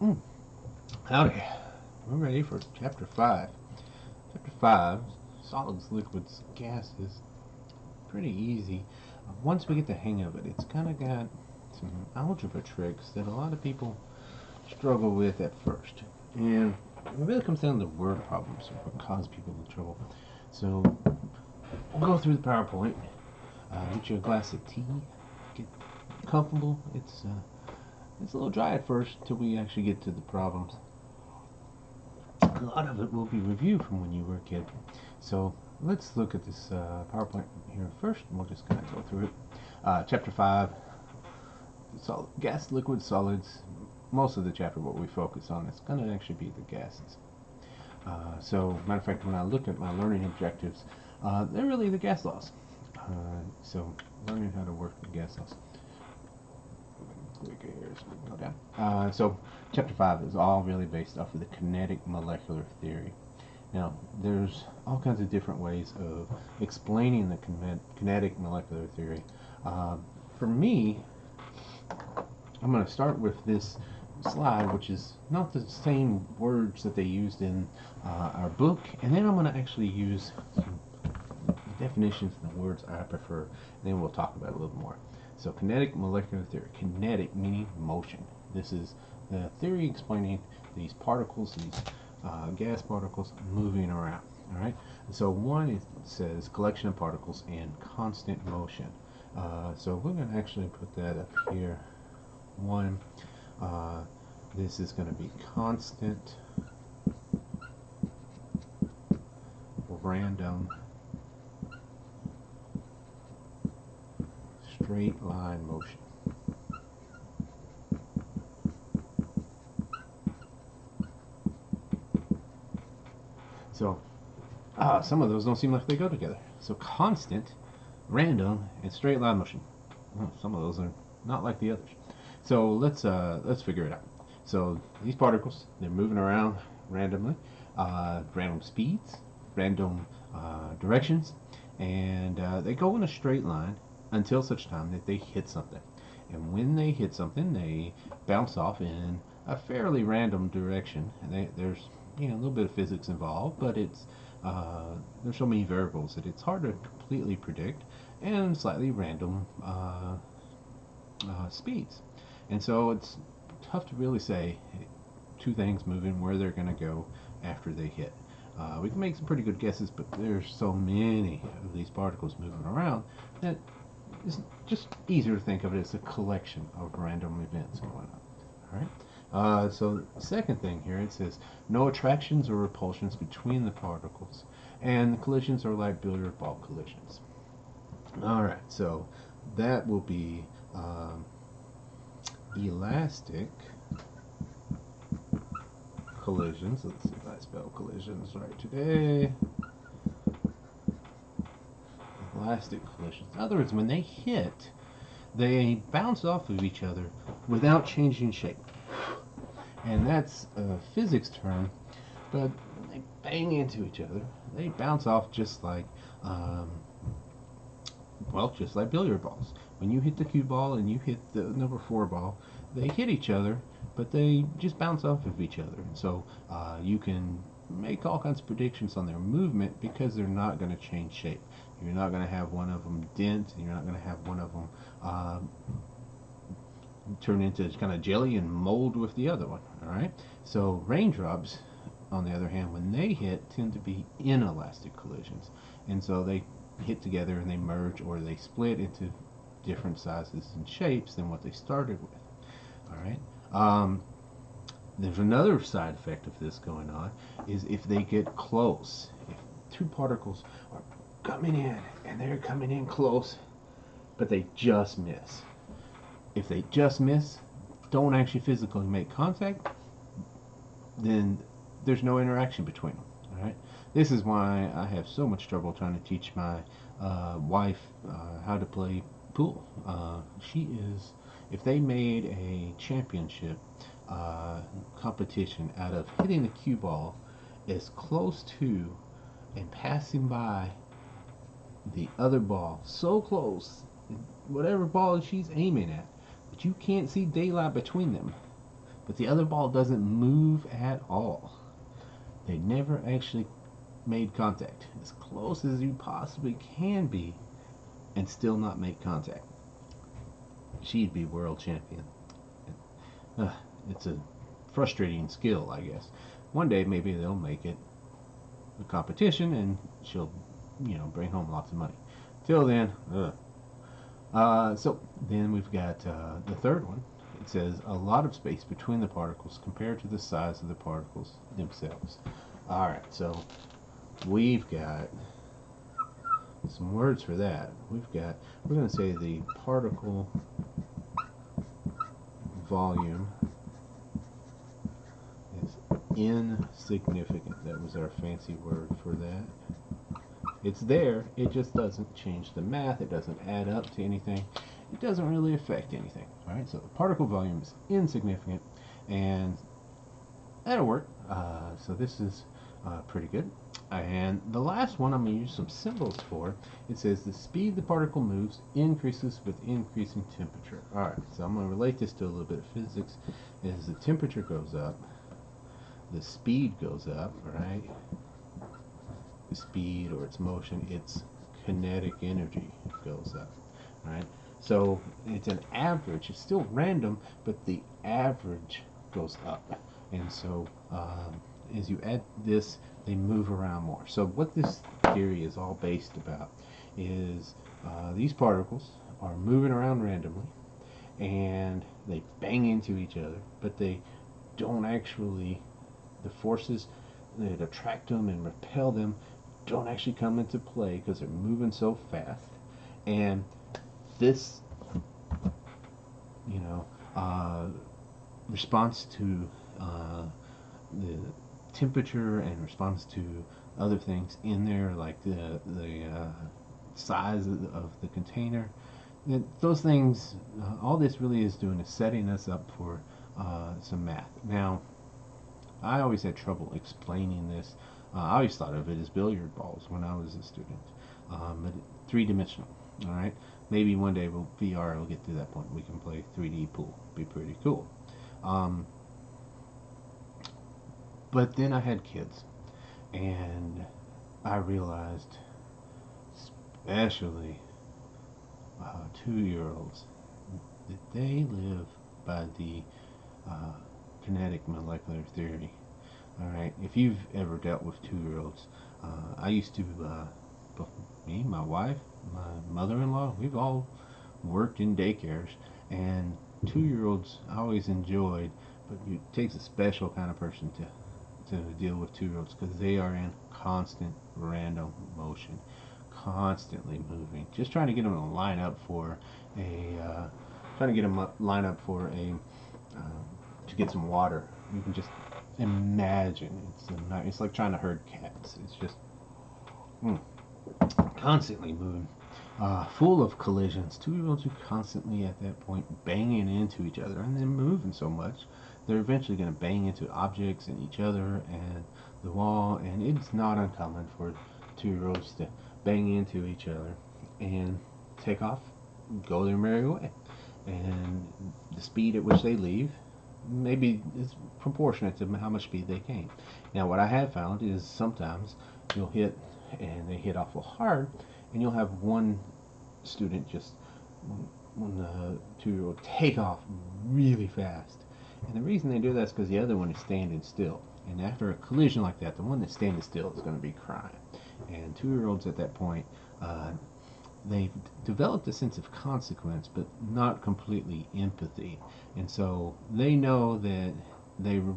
Mm, Howdy. We're ready for Chapter 5. Chapter 5, Solids, Liquids, Gases. Pretty easy. Once we get the hang of it, it's kind of got some algebra tricks that a lot of people struggle with at first. And it really comes down to word problems, what cause people trouble. So, we'll go through the PowerPoint. Get you a glass of tea. Get comfortable. It's a little dry at first until we actually get to the problems. A lot of it will be reviewed from when you were a kid. So let's look at this PowerPoint here first. We'll just kind of go through it. Chapter 5, gas, liquid, solids. Most of the chapter, what we focus on is going to actually be the gases. Matter of fact, when I looked at my learning objectives, they're really the gas laws. Learning how to work with gas laws. Click here so we can go down. Chapter 5 is all really based off of the kinetic molecular theory. Now, there's all kinds of different ways of explaining the kinetic molecular theory. For me, I'm going to start with this slide, which is not the same words that they used in our book, and then I'm going to actually use some definitions and the words I prefer, and then we'll talk about it a little more. So kinetic molecular theory, kinetic meaning motion. This is the theory explaining these particles, these gas particles moving around. All right. So one it says collection of particles in constant motion. So we're going to actually put that up here. One. This is going to be constant random straight line motion. So some of those don't seem like they go together. So constant, random, and straight line motion. Well, some of those are not like the others. So let's figure it out. So these particles, they're moving around randomly, random speeds, random directions, and they go in a straight line until such time that they hit something. And when they hit something, they bounce off in a fairly random direction. And there's a little bit of physics involved, but there's so many variables that it's hard to completely predict, and slightly random speeds. And so it's tough to really say two things moving where they're going to go after they hit. We can make some pretty good guesses, but there's so many of these particles moving around that it's just easier to think of it as a collection of random events going on. All right. So the second thing here, it says no attractions or repulsions between the particles, and the collisions are like billiard ball collisions. All right. So that will be elastic collisions. Let's see if I spell collisions right today. Elastic collisions. In other words, when they hit, they bounce off of each other without changing shape. And that's a physics term, but when they bang into each other, they bounce off just like, just like billiard balls. When you hit the cue ball and you hit the number 4 ball, they hit each other, but they just bounce off of each other. And so you can make all kinds of predictions on their movement because they're not going to change shape. You're not going to have one of them dent, and you're not going to have one of them turn into kind of jelly and mold with the other one. All right. So raindrops, on the other hand, when they hit, tend to be inelastic collisions, and so they hit together and they merge or they split into different sizes and shapes than what they started with. All right. There's another side effect of this going on is if they get close. If two particles are coming in and they're coming in close, but they just miss. If they just miss, don't actually physically make contact, then there's no interaction between them. All right. This is why I have so much trouble trying to teach my wife how to play pool. If they made a championship competition out of hitting the cue ball as close to and passing by the other ball, so close, whatever ball she's aiming at, but you can't see daylight between them, but the other ball doesn't move at all. They never actually made contact. As close as you possibly can be and still not make contact. She'd be world champion. Uh, it's a frustrating skill, I guess. One day maybe they'll make it a competition and she'll, bring home lots of money. Till then, so then we've got the third one. It says a lot of space between the particles compared to the size of the particles themselves. Alright, so we've got some words for that. We're going to say the particle volume is insignificant. That was our fancy word for that. It's there, it just doesn't change the math, it doesn't add up to anything, it doesn't really affect anything. Alright, so the particle volume is insignificant, and that'll work. So this is pretty good. And the last one I'm going to use some symbols for. It says the speed the particle moves increases with increasing temperature. Alright, so I'm going to relate this to a little bit of physics. As the temperature goes up, the speed goes up, right? The speed or its motion, its kinetic energy goes up, right? So it's an average. It's still random, but the average goes up. And so as you add this, they move around more. So what this theory is all based about is these particles are moving around randomly, and they bang into each other, but they don't actually, the forces that attract them and repel them don't actually come into play because they're moving so fast. And this, response to the temperature and response to other things in there, like the size of the container, those things, all this really is doing is setting us up for some math. Now, I always had trouble explaining this. I always thought of it as billiard balls when I was a student, but three-dimensional. All right, maybe one day VR will get to that point. We can play 3D pool. Be pretty cool. But then I had kids, and I realized, especially 2-year-olds, that they live by the kinetic molecular theory. Alright, if you've ever dealt with 2-year-olds, I used to, me, my wife, my mother-in-law, we've all worked in daycares, and 2-year-olds I always enjoyed, but it takes a special kind of person to deal with 2-year-olds because they are in constant random motion, constantly moving, just trying to get them to line up for to get some water. You can just imagine. It's like trying to herd cats. It's just constantly moving, full of collisions. 2-year-olds are constantly at that point banging into each other, and they're moving so much they're eventually going to bang into objects and each other and the wall. And it's not uncommon for 2-year-olds to bang into each other and take off, go their merry way, and the speed at which they leave maybe is proportionate to how much speed they came. Now, what I have found is sometimes you'll hit, and they hit awful hard, and you'll have one student just, when the 2-year-old, take off really fast. And the reason they do that is because the other one is standing still. And after a collision like that, the one that's standing still is going to be crying. And 2-year-olds at that point, they've developed a sense of consequence, but not completely empathy. And so they know that they were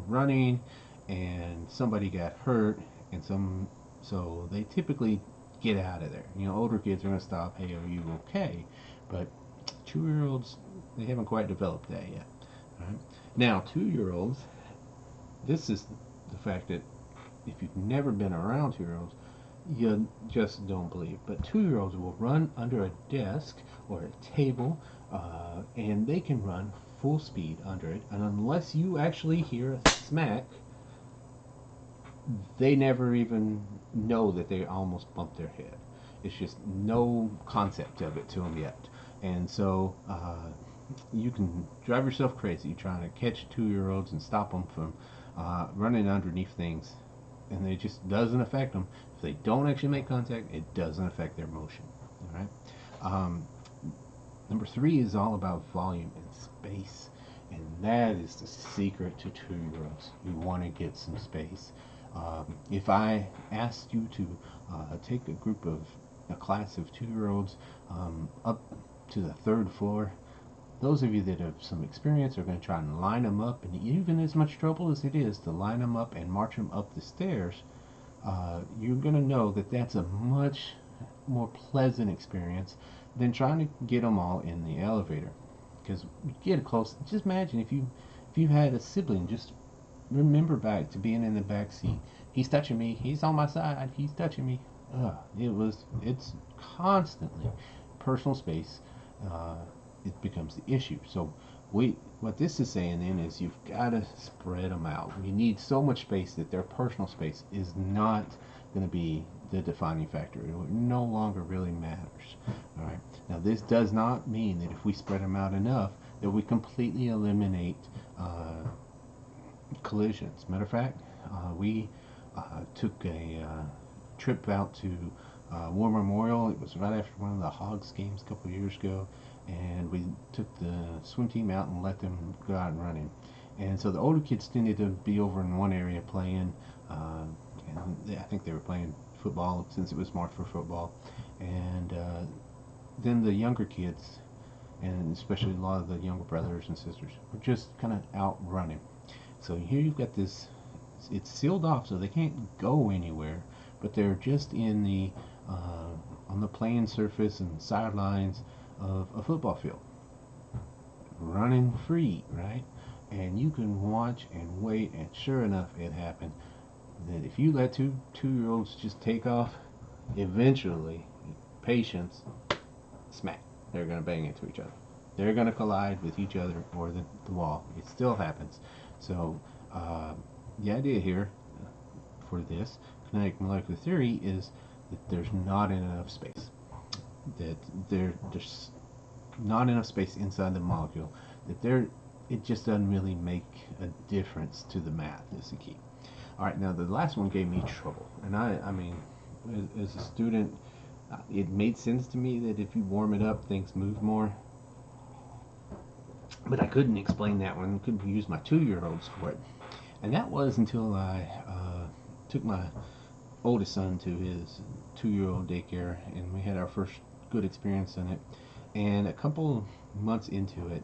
running and somebody got hurt, and so they typically get out of there. Older kids are going to stop, hey, are you okay? But 2-year-olds, they haven't quite developed that yet. Right? Now, 2-year-olds, this is the fact that if you've never been around 2-year-olds, you just don't believe. But 2-year-olds will run under a desk or a table, and they can run full speed under it. And unless you actually hear a smack, they never even know that they almost bumped their head. It's just no concept of it to them yet. And so you can drive yourself crazy trying to catch 2-year-olds and stop them from running underneath things, and it just doesn't affect them. If they don't actually make contact, it doesn't affect their motion. All right. Um, Number three is all about volume and space, and that is the secret to 2-year-olds. You want to get some space. If I asked you to take a class of 2-year-olds up to the third floor, those of you that have some experience are going to try and line them up, and even as much trouble as it is to line them up and march them up the stairs, you're going to know that that's a much more pleasant experience than trying to get them all in the elevator. Because you get close, just imagine if you had a sibling, just remember back to being in the back seat. He's touching me. He's on my side. He's touching me. It's constantly personal space. Uh, it becomes the issue. So what this is saying then is you've got to spread them out. You need so much space that their personal space is not going to be the defining factor. It no longer really matters. All right. Now this does not mean that if we spread them out enough that we completely eliminate collisions. Matter of fact, we took a trip out to War Memorial. It was right after one of the Hogs games a couple of years ago, and we took the swim team out and let them go out and running. And so the older kids tended to be over in one area playing, and I think they were playing football since it was marked for football. And then the younger kids, and especially a lot of the younger brothers and sisters, were just kind of out running. So here you've got this, it's sealed off so they can't go anywhere, but they're just in the on the playing surface and sidelines of a football field, running free, right? And you can watch and wait, and sure enough, it happened. That if you let two-year-olds just take off, eventually, patience, smack, they're gonna bang into each other. They're gonna collide with each other or the wall. It still happens. So uh, the idea here for this kinetic molecular theory is that there's not enough space. That there's not enough space inside the molecule. That it just doesn't really make a difference to the math is the key. All right, now the last one gave me trouble, and I mean, as a student, it made sense to me that if you warm it up, things move more. But I couldn't explain that one. Couldn't use my 2-year-olds for it, and that was until I took my oldest son to his 2-year-old daycare, and we had our first good experience in it. And a couple months into it,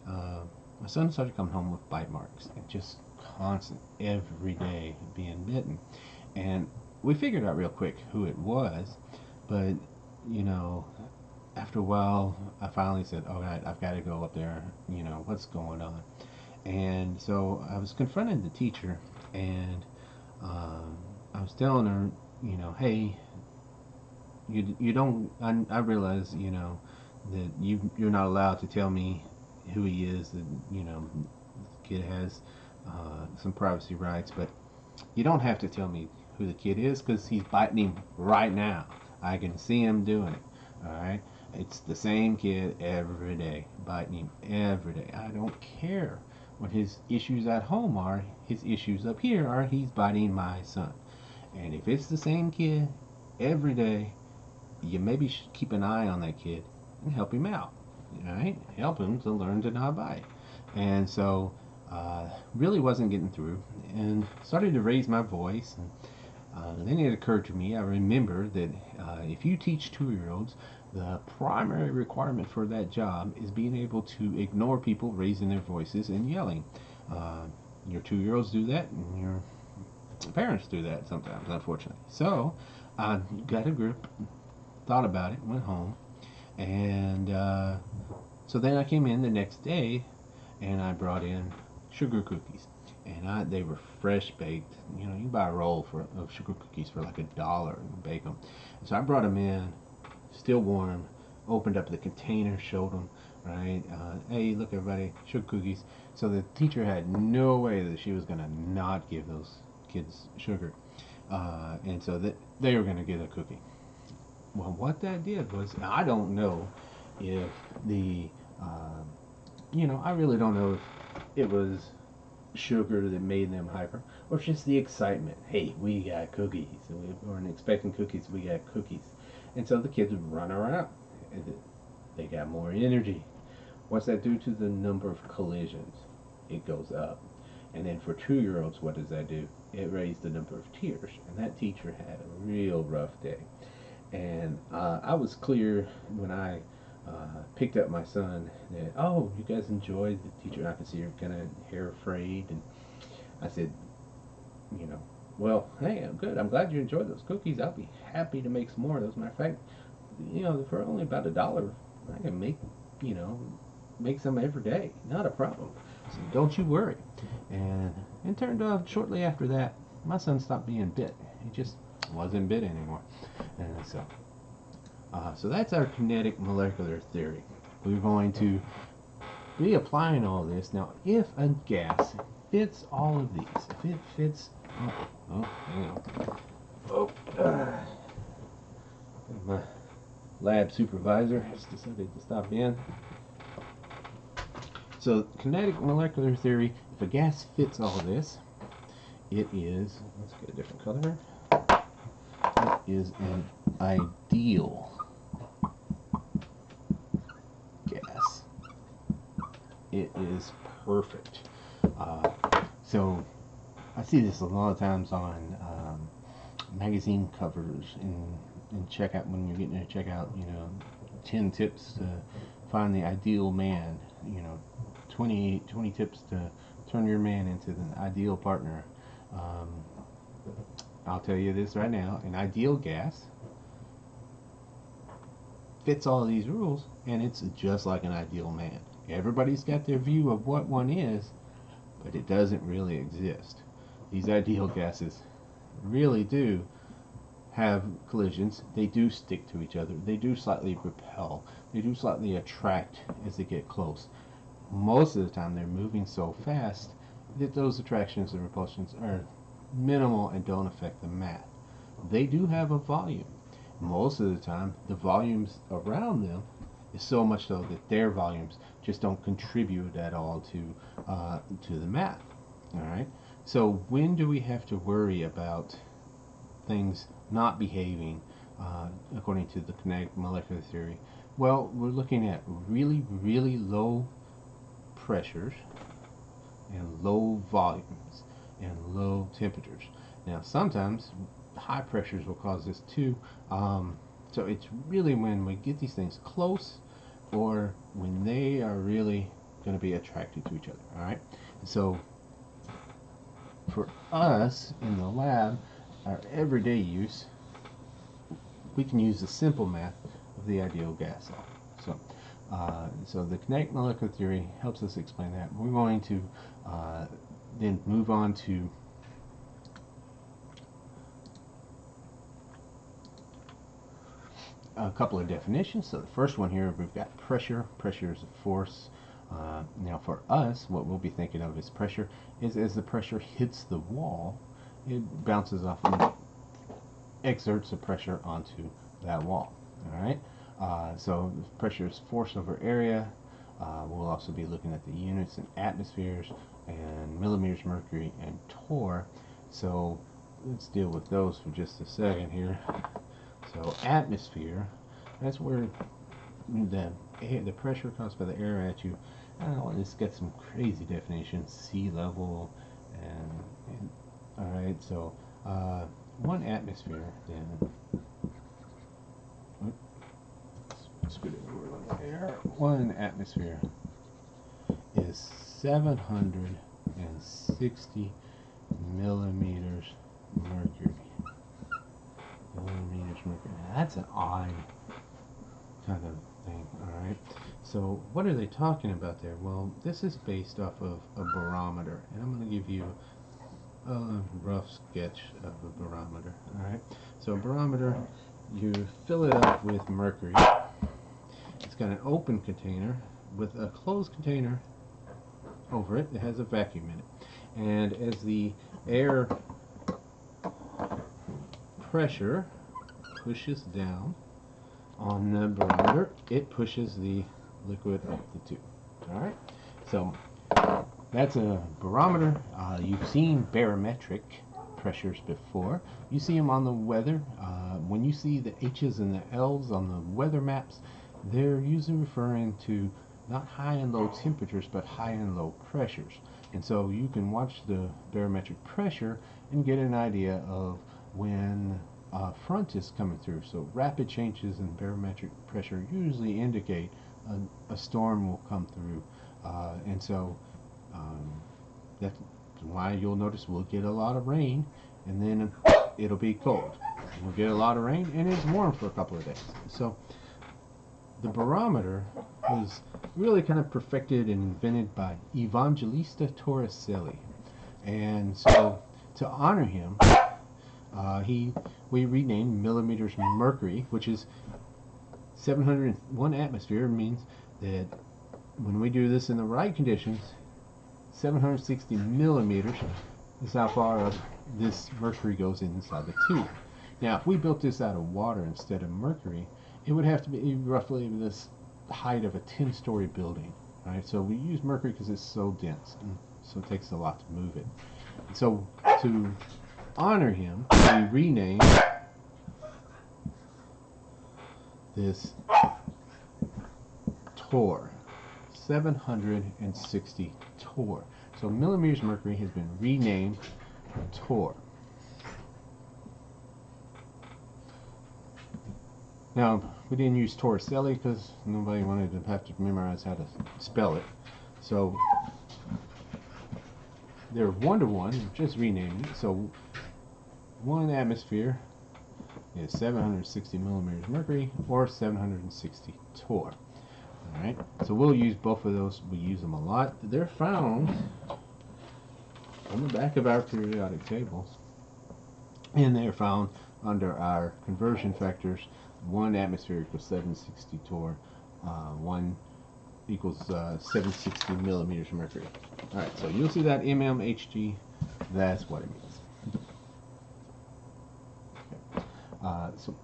my son started coming home with bite marks, and just constant, every day being bitten. And we figured out real quick who it was, but you know, after a while, I finally said, "All right, I've got to go up there. You know, what's going on?" And so I was confronting the teacher, and um, I was telling her, you know, hey, you don't. I realize, you know, that you're not allowed to tell me who he is. That you know, the kid has some privacy rights, but you don't have to tell me who the kid is because he's biting him right now. I can see him doing it. All right. It's the same kid every day, biting him every day. I don't care what his issues at home are. His issues up here are he's biting my son. And if it's the same kid every day, you maybe should keep an eye on that kid and help him out. All right, help him to learn to not bite. And so, really wasn't getting through, and started to raise my voice. And then it occurred to me, I remember that if you teach 2-year-olds, the primary requirement for that job is being able to ignore people raising their voices and yelling. Uh, your 2-year-olds do that, and your parents do that sometimes, unfortunately. So I got a group, thought about it, went home, and so then I came in the next day, and I brought in sugar cookies, and they were fresh baked. You know, you buy a roll of sugar cookies for like $1 and bake them. And so I brought them in, still warm. Opened up the container, showed them, right? Hey, look, everybody, sugar cookies. So the teacher had no way that she was gonna not give those kids sugar, and so that they were gonna get a cookie. Well, what that did was, I don't know if the uh, you know, I really don't know if it was sugar that made them hyper, or just the excitement. Hey, we got cookies. We weren't expecting cookies. We got cookies, and so the kids would run around. They got more energy. What's that do to the number of collisions? It goes up. And then for 2-year-olds, what does that do? It raised the number of tears. And that teacher had a real rough day. And I was clear when I picked up my son that, oh, you guys enjoyed the teacher. I could see her kind of hair afraid. And I said, you know, well, hey, I'm good. I'm glad you enjoyed those cookies. I'll be happy to make some more of those. Matter of fact, you know, for only about $1, I can make, you know, make some every day. Not a problem. So don't you worry. And it turned out shortly after that, my son stopped being bit. He just wasn't bit anymore. And so that's our kinetic molecular theory. We're going to be applying all this. Now, if a gas fits all of these, if it fits, hang on. My lab supervisor has decided to stop in. So, kinetic molecular theory, if a gas fits all of this, it is, let's get a different color, it is an ideal gas. It is perfect. So I see this a lot of times on magazine covers in checkout, when you're getting to checkout, you know, 10 tips to find the ideal man, you know, 20 tips to turn your man into the ideal partner. I'll tell you this right now, an ideal gas fits all of these rules, and it's just like an ideal man. Everybody's got their view of what one is, but it doesn't really exist. These ideal gases really do have collisions. They do stick to each other. They do slightly repel. They do slightly attract as they get close. Most of the time they're moving so fast that those attractions and repulsions are minimal and don't affect the math. They do have a volume. Most of the time the volumes around them is so much so that their volumes just don't contribute at all to the math. All right. So when do we have to worry about things not behaving according to the kinetic molecular theory? Well, we're looking at really, really low pressures and low volumes and low temperatures. Now, sometimes high pressures will cause this too. So it's really when we get these things close, or when they are really going to be attracted to each other. All right. So for us in the lab, our everyday use, we can use the simple math of the ideal gas law. So the kinetic molecular theory helps us explain that. We're going to then move on to a couple of definitions. So the first one here, we've got pressure. Pressure is a force. Now for us, what we'll be thinking of as pressure is as the pressure hits the wall, it bounces off and exerts a pressure onto that wall. All right. So pressure is force over area. We'll also be looking at the units in atmospheres and millimeters mercury and torr. So let's deal with those for just a second here. So atmosphere, that's where the pressure caused by the air at you. I don't know, let's get some crazy definitions. Sea level, and all right. So 1 atmosphere then. Scoot it over on air. 1 atmosphere is 760 millimeters mercury. Millimeters mercury. Now that's an odd kind of thing. All right. So what are they talking about there? Well, this is based off of a barometer, and I'm going to give you a rough sketch of a barometer. All right. So a barometer, you fill it up with mercury. It's got an open container with a closed container over it that has a vacuum in it. And as the air pressure pushes down on the barometer, it pushes the liquid up the tube. All right. So that's a barometer. You've seen barometric pressures before. You see them on the weather. When you see the H's and the L's on the weather maps, they're usually referring to not high and low temperatures, but high and low pressures. And so you can watch the barometric pressure and get an idea of when a front is coming through. So rapid changes in barometric pressure usually indicate a storm will come through. And so that's why you'll notice we'll get a lot of rain, and then it'll be cold. We'll get a lot of rain, and it's warm for a couple of days. So the barometer was really kind of perfected and invented by Evangelista Torricelli. And so to honor him, we renamed millimeters mercury, which is 701 atmosphere, means that when we do this in the right conditions, 760 millimeters is how far this mercury goes inside the tube. Now, if we built this out of water instead of mercury, it would have to be roughly this height of a 10-story building. Right? So we use mercury because it's so dense, and so it takes a lot to move it. And so to honor him, we renamed this torr, 760 torr. So millimeters mercury has been renamed torr. Now, we didn't use Torricelli because nobody wanted to have to memorize how to spell it. So they're 1-to-1, just renaming it. So 1 atmosphere is 760 millimeters mercury, or 760 torr. Alright, so we'll use both of those. We use them a lot. They're found on the back of our periodic tables, and they're found under our conversion factors. 1 atmosphere equals 760 torr, 1 equals 760 millimeters mercury. Alright, so you'll see that mmHg, that's what it means. Okay. So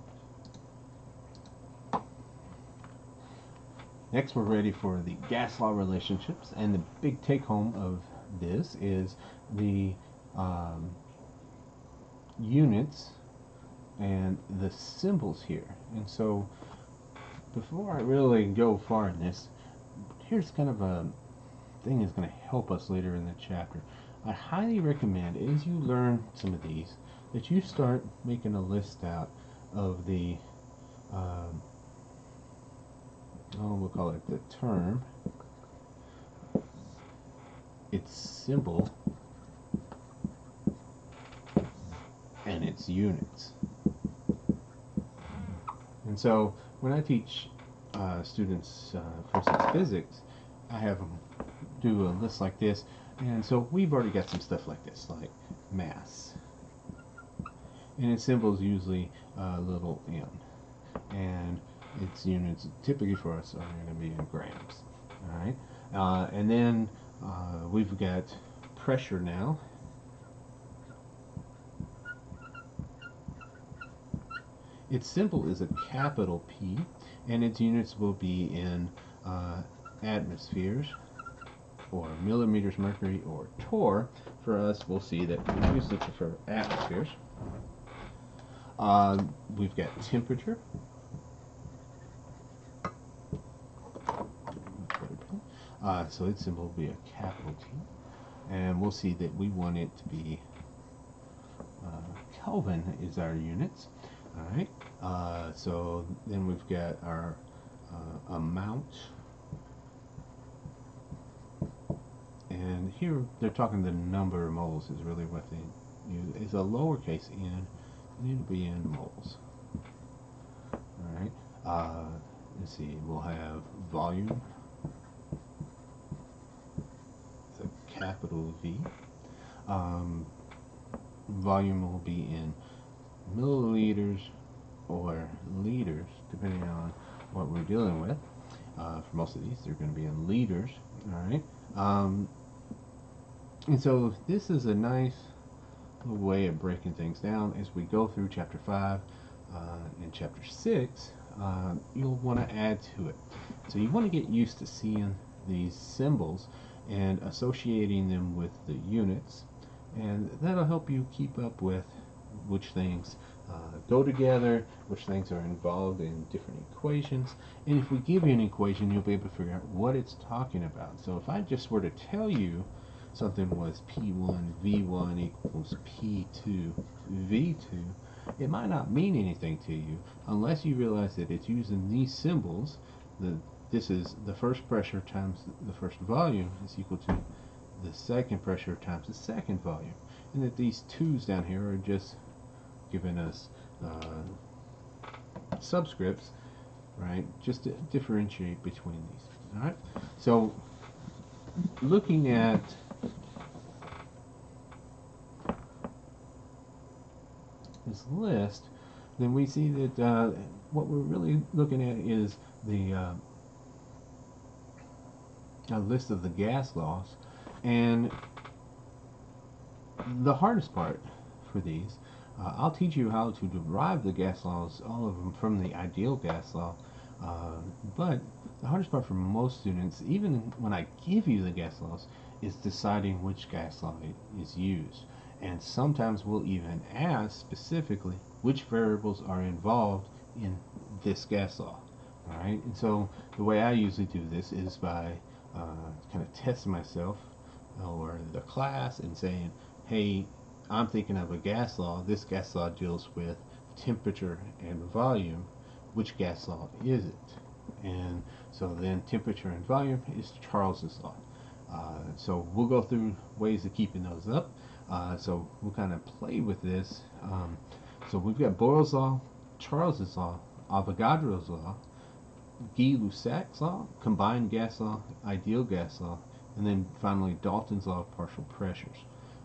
next we're ready for the gas law relationships, and the big take home of this is the units and the symbols here. And so before I really go far in this, here's kind of a thing that's going to help us later in the chapter. I highly recommend, as you learn some of these, that you start making a list out of the we'll call it the term, its symbol, and its units. And so when I teach students, for instance, physics, I have them do a list like this. And so we've already got some stuff like this, like mass. And its symbol is usually a little m. And its units typically for us are going to be in grams. Alright? And then we've got pressure now. Its symbol is a capital P, and its units will be in atmospheres, or millimeters mercury, or torr. For us, we'll see that we usually prefer atmospheres. We've got temperature. So its symbol will be a capital T, and we'll see that we want it to be Kelvin is our units. Alright, so then we've got our amount, and here they're talking the number of moles is really what they use. It's a lowercase n, and it'll be in moles. Alright, let's see, we'll have volume, it's a capital V. Volume will be in milliliters or liters, depending on what we're dealing with. For most of these, they're going to be in liters. Alright, and so this is a nice way of breaking things down. As we go through chapter 5 and chapter 6, you'll want to add to it. So you want to get used to seeing these symbols and associating them with the units, and that'll help you keep up with which things go together, which things are involved in different equations. And if we give you an equation, you'll be able to figure out what it's talking about. So if I just were to tell you something was P1 V1 equals P2 V2, it might not mean anything to you unless you realize that it's using these symbols. This is the first pressure times the first volume is equal to the second pressure times the second volume, and that these 2's down here are just giving us subscripts, right, just to differentiate between these. All right, so looking at this list, then we see that what we're really looking at is the a list of the gas laws, and the hardest part for these, I'll teach you how to derive the gas laws, all of them from the ideal gas law, but the hardest part for most students, even when I give you the gas laws, is deciding which gas law is used. And sometimes we'll even ask specifically which variables are involved in this gas law. All right, and so the way I usually do this is by kind of testing myself or the class and saying, hey, I'm thinking of a gas law. This gas law deals with temperature and volume. Which gas law is it? And so then temperature and volume is Charles's law. So we'll go through ways of keeping those up. So we'll kind of play with this. So we've got Boyle's law, Charles's law, Avogadro's law, Gay-Lussac's law, combined gas law, ideal gas law, and then finally Dalton's law of partial pressures.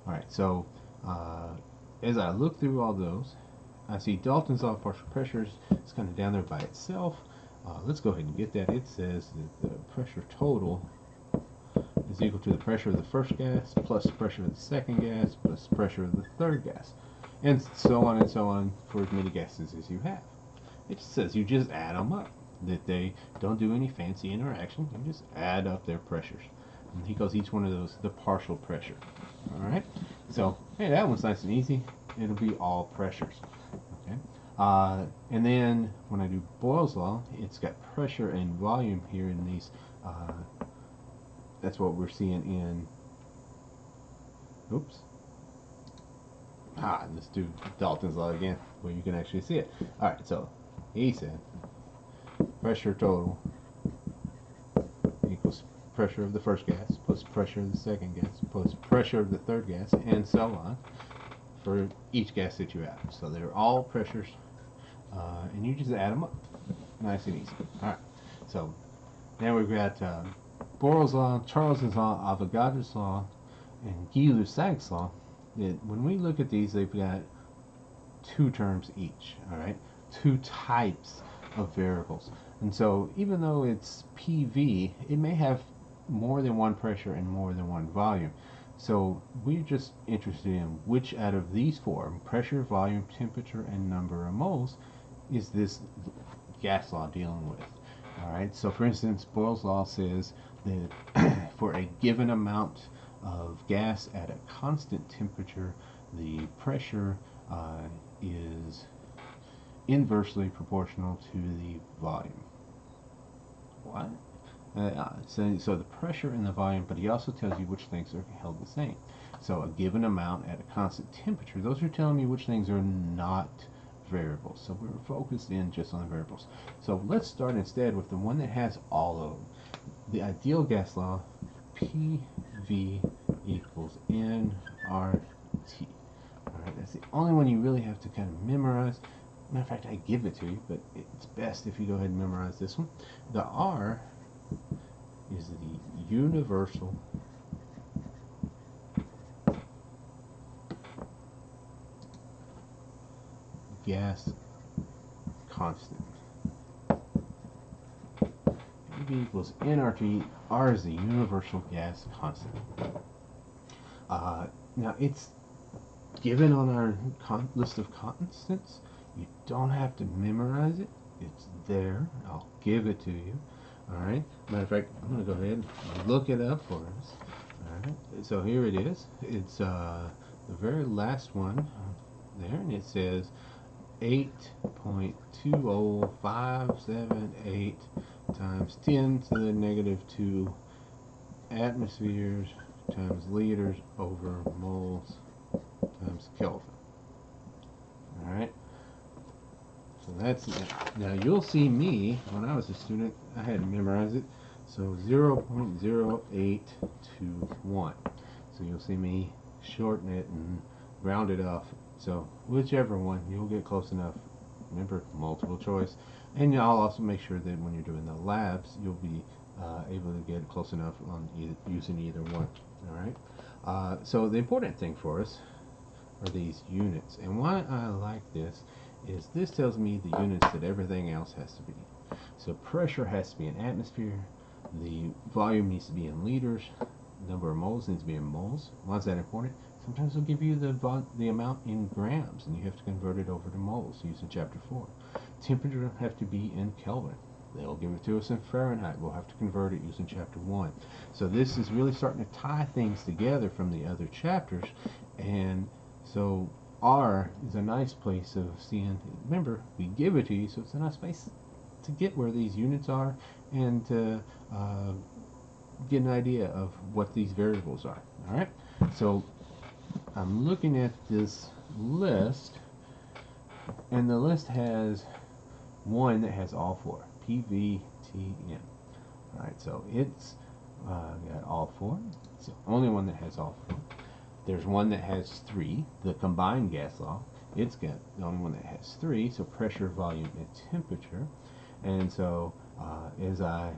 All right, so as I look through all those, I see Dalton's law of partial pressures is kind of down there by itself. Let's go ahead and get that. It says that the pressure total is equal to the pressure of the first gas plus pressure of the second gas plus pressure of the third gas, and so on for as many gases as you have. It just says you just add them up, that they don't do any fancy interaction. You just add up their pressures. And he calls each one of those the partial pressure. All right, so hey, that one's nice and easy. It'll be all pressures. Okay, and then when I do Boyle's law, it's got pressure and volume here in these. That's what we're seeing in. Oops. Let's do Dalton's law again, where you can actually see it. All right, so he said pressure total equals pressure of the first gas plus pressure of the second gas plus pressure of the third gas, and so on for each gas that you have. So they're all pressures, and you just add them up. Nice and easy. All right, so now we've got Boyle's law, Charles's law, Avogadro's law, and Gay-Lussac's law. That when we look at these, they've got two terms each. All right, two types of variables. And so even though it's PV, it may have more than one pressure and more than one volume. So we're just interested in which out of these four, pressure, volume, temperature, and number of moles, is this gas law dealing with. All right, so for instance, Boyle's law says that for a given amount of gas at a constant temperature, the pressure is inversely proportional to the volume. What? So the pressure and the volume, but he also tells you which things are held the same. So a given amount at a constant temperature, those are telling me which things are not variables. So we're focused in just on the variables. So let's start instead with the one that has all of them. The ideal gas law, PV equals nRT. Alright, that's the only one you really have to kind of memorize. Matter of fact, I give it to you, but it's best if you go ahead and memorize this one. The R is the universal gas constant. PV equals nRT. R is the universal gas constant. Now it's given on our list of constants. You don't have to memorize it. It's there. I'll give it to you. Alright, matter of fact, I'm going to go ahead and look it up for us. Alright, so here it is. It's the very last one there, and it says 8.20578 times 10 to the negative 2 atmospheres times liters over moles times Kelvin. Alright, so that's it. Now you'll see me, when I was a student, I had to memorize it. So 0.0821. So you'll see me shorten it and round it off. So whichever one, you'll get close enough. Remember, multiple choice. And I'll also make sure that when you're doing the labs, you'll be able to get close enough on using either one. Alright? So the important thing for us are these units. And why I like this is this tells me the units that everything else has to be. So pressure has to be in atmosphere, the volume needs to be in liters, number of moles needs to be in moles. Why is that important? Sometimes they'll give you the amount in grams and you have to convert it over to moles using chapter 4. Temperature will have to be in Kelvin. They'll give it to us in Fahrenheit. We'll have to convert it using chapter 1. So this is really starting to tie things together from the other chapters, and so R is a nice place of seeing. Remember, we give it to you, so it's a nice place to get where these units are and to get an idea of what these variables are. All right, so I'm looking at this list, and the list has one that has all four, PVTM. All right, so it's got all four. It's the only one that has all four. There's one that has three, the combined gas law. It's got the only one that has three, so pressure, volume, and temperature. And so as I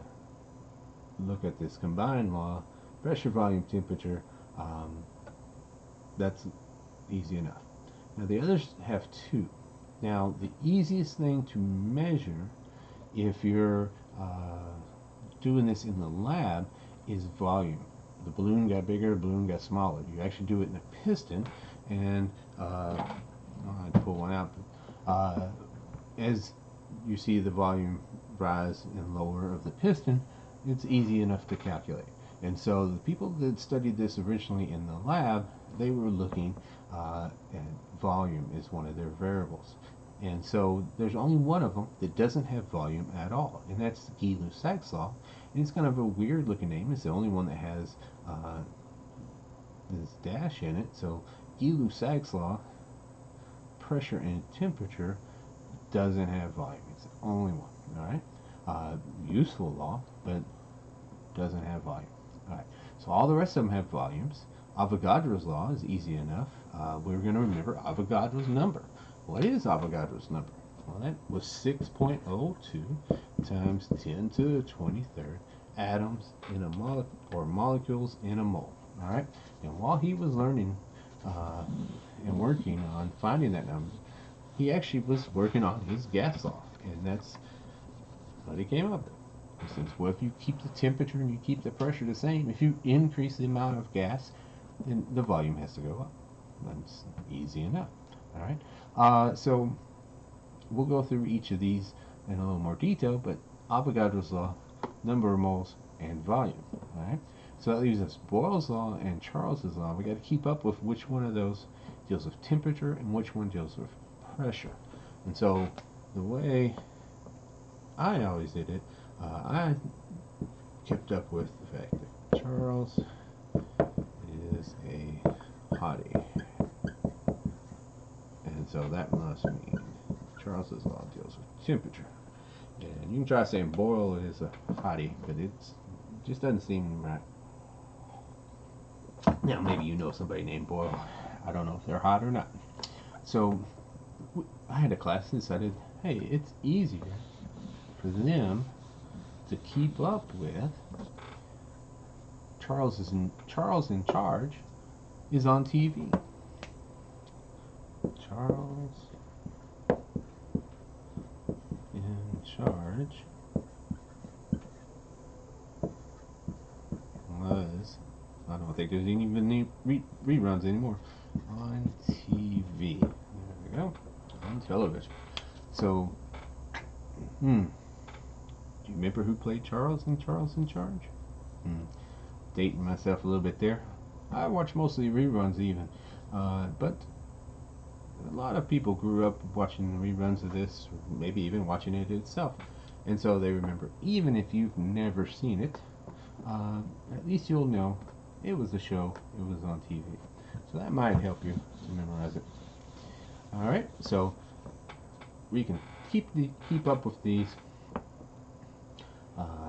look at this combined law, pressure, volume, temperature, that's easy enough. Now the others have two. Now the easiest thing to measure if you're doing this in the lab is volume. The balloon got bigger, the balloon got smaller. You actually do it in a piston, and I'd pull one out. As you see the volume rise and lower of the piston, it's easy enough to calculate. And so the people that studied this originally in the lab, they were looking at volume as one of their variables. And so there's only one of them that doesn't have volume at all, and that's Guy-Lussac's law. And it's kind of a weird looking name. It's the only one that has this dash in it. So Guy-Lussac's law, pressure and temperature, doesn't have volume. It's the only one. All right. Useful law, but doesn't have volume. All right. So all the rest of them have volumes. Avogadro's law is easy enough. We're going to remember Avogadro's number. What is Avogadro's number? Well, that was 6.02 times 10 to the 23rd atoms in a molecule, or molecules in a mole. All right. And while he was learning and working on finding that number, he actually was working on his gas law, and that's what he came up with. He says, well, if you keep the temperature and you keep the pressure the same, if you increase the amount of gas, then the volume has to go up. That's easy enough. All right. So we'll go through each of these in a little more detail, but Avogadro's law, number of moles, and volume. All right. So that leaves us Boyle's law and Charles's law. We got to keep up with which one of those deals with temperature and which one deals with pressure. And so the way I always did it, I kept up with the fact that Charles is a hottie. And so that must mean Charles's law deals with temperature. And you can try saying Boyle is a hottie, but it just doesn't seem right. Now, maybe you know somebody named Boyle. I don't know if they're hot or not. So I had a class that decided, hey, it's easier for them to keep up with Charles in Charge is on TV. Charles in Charge was, I don't think there's even any reruns anymore, on TV. There we go, on television. So, Do you remember who played Charles in Charles in Charge? Hmm. Dating myself a little bit there. I watch mostly reruns even, but a lot of people grew up watching reruns of this, or maybe even watching it itself, and so they remember. Even if you've never seen it, uh, at least you'll know it was a show, it was on TV. So that might help you to memorize it. All right, so we can keep up with these.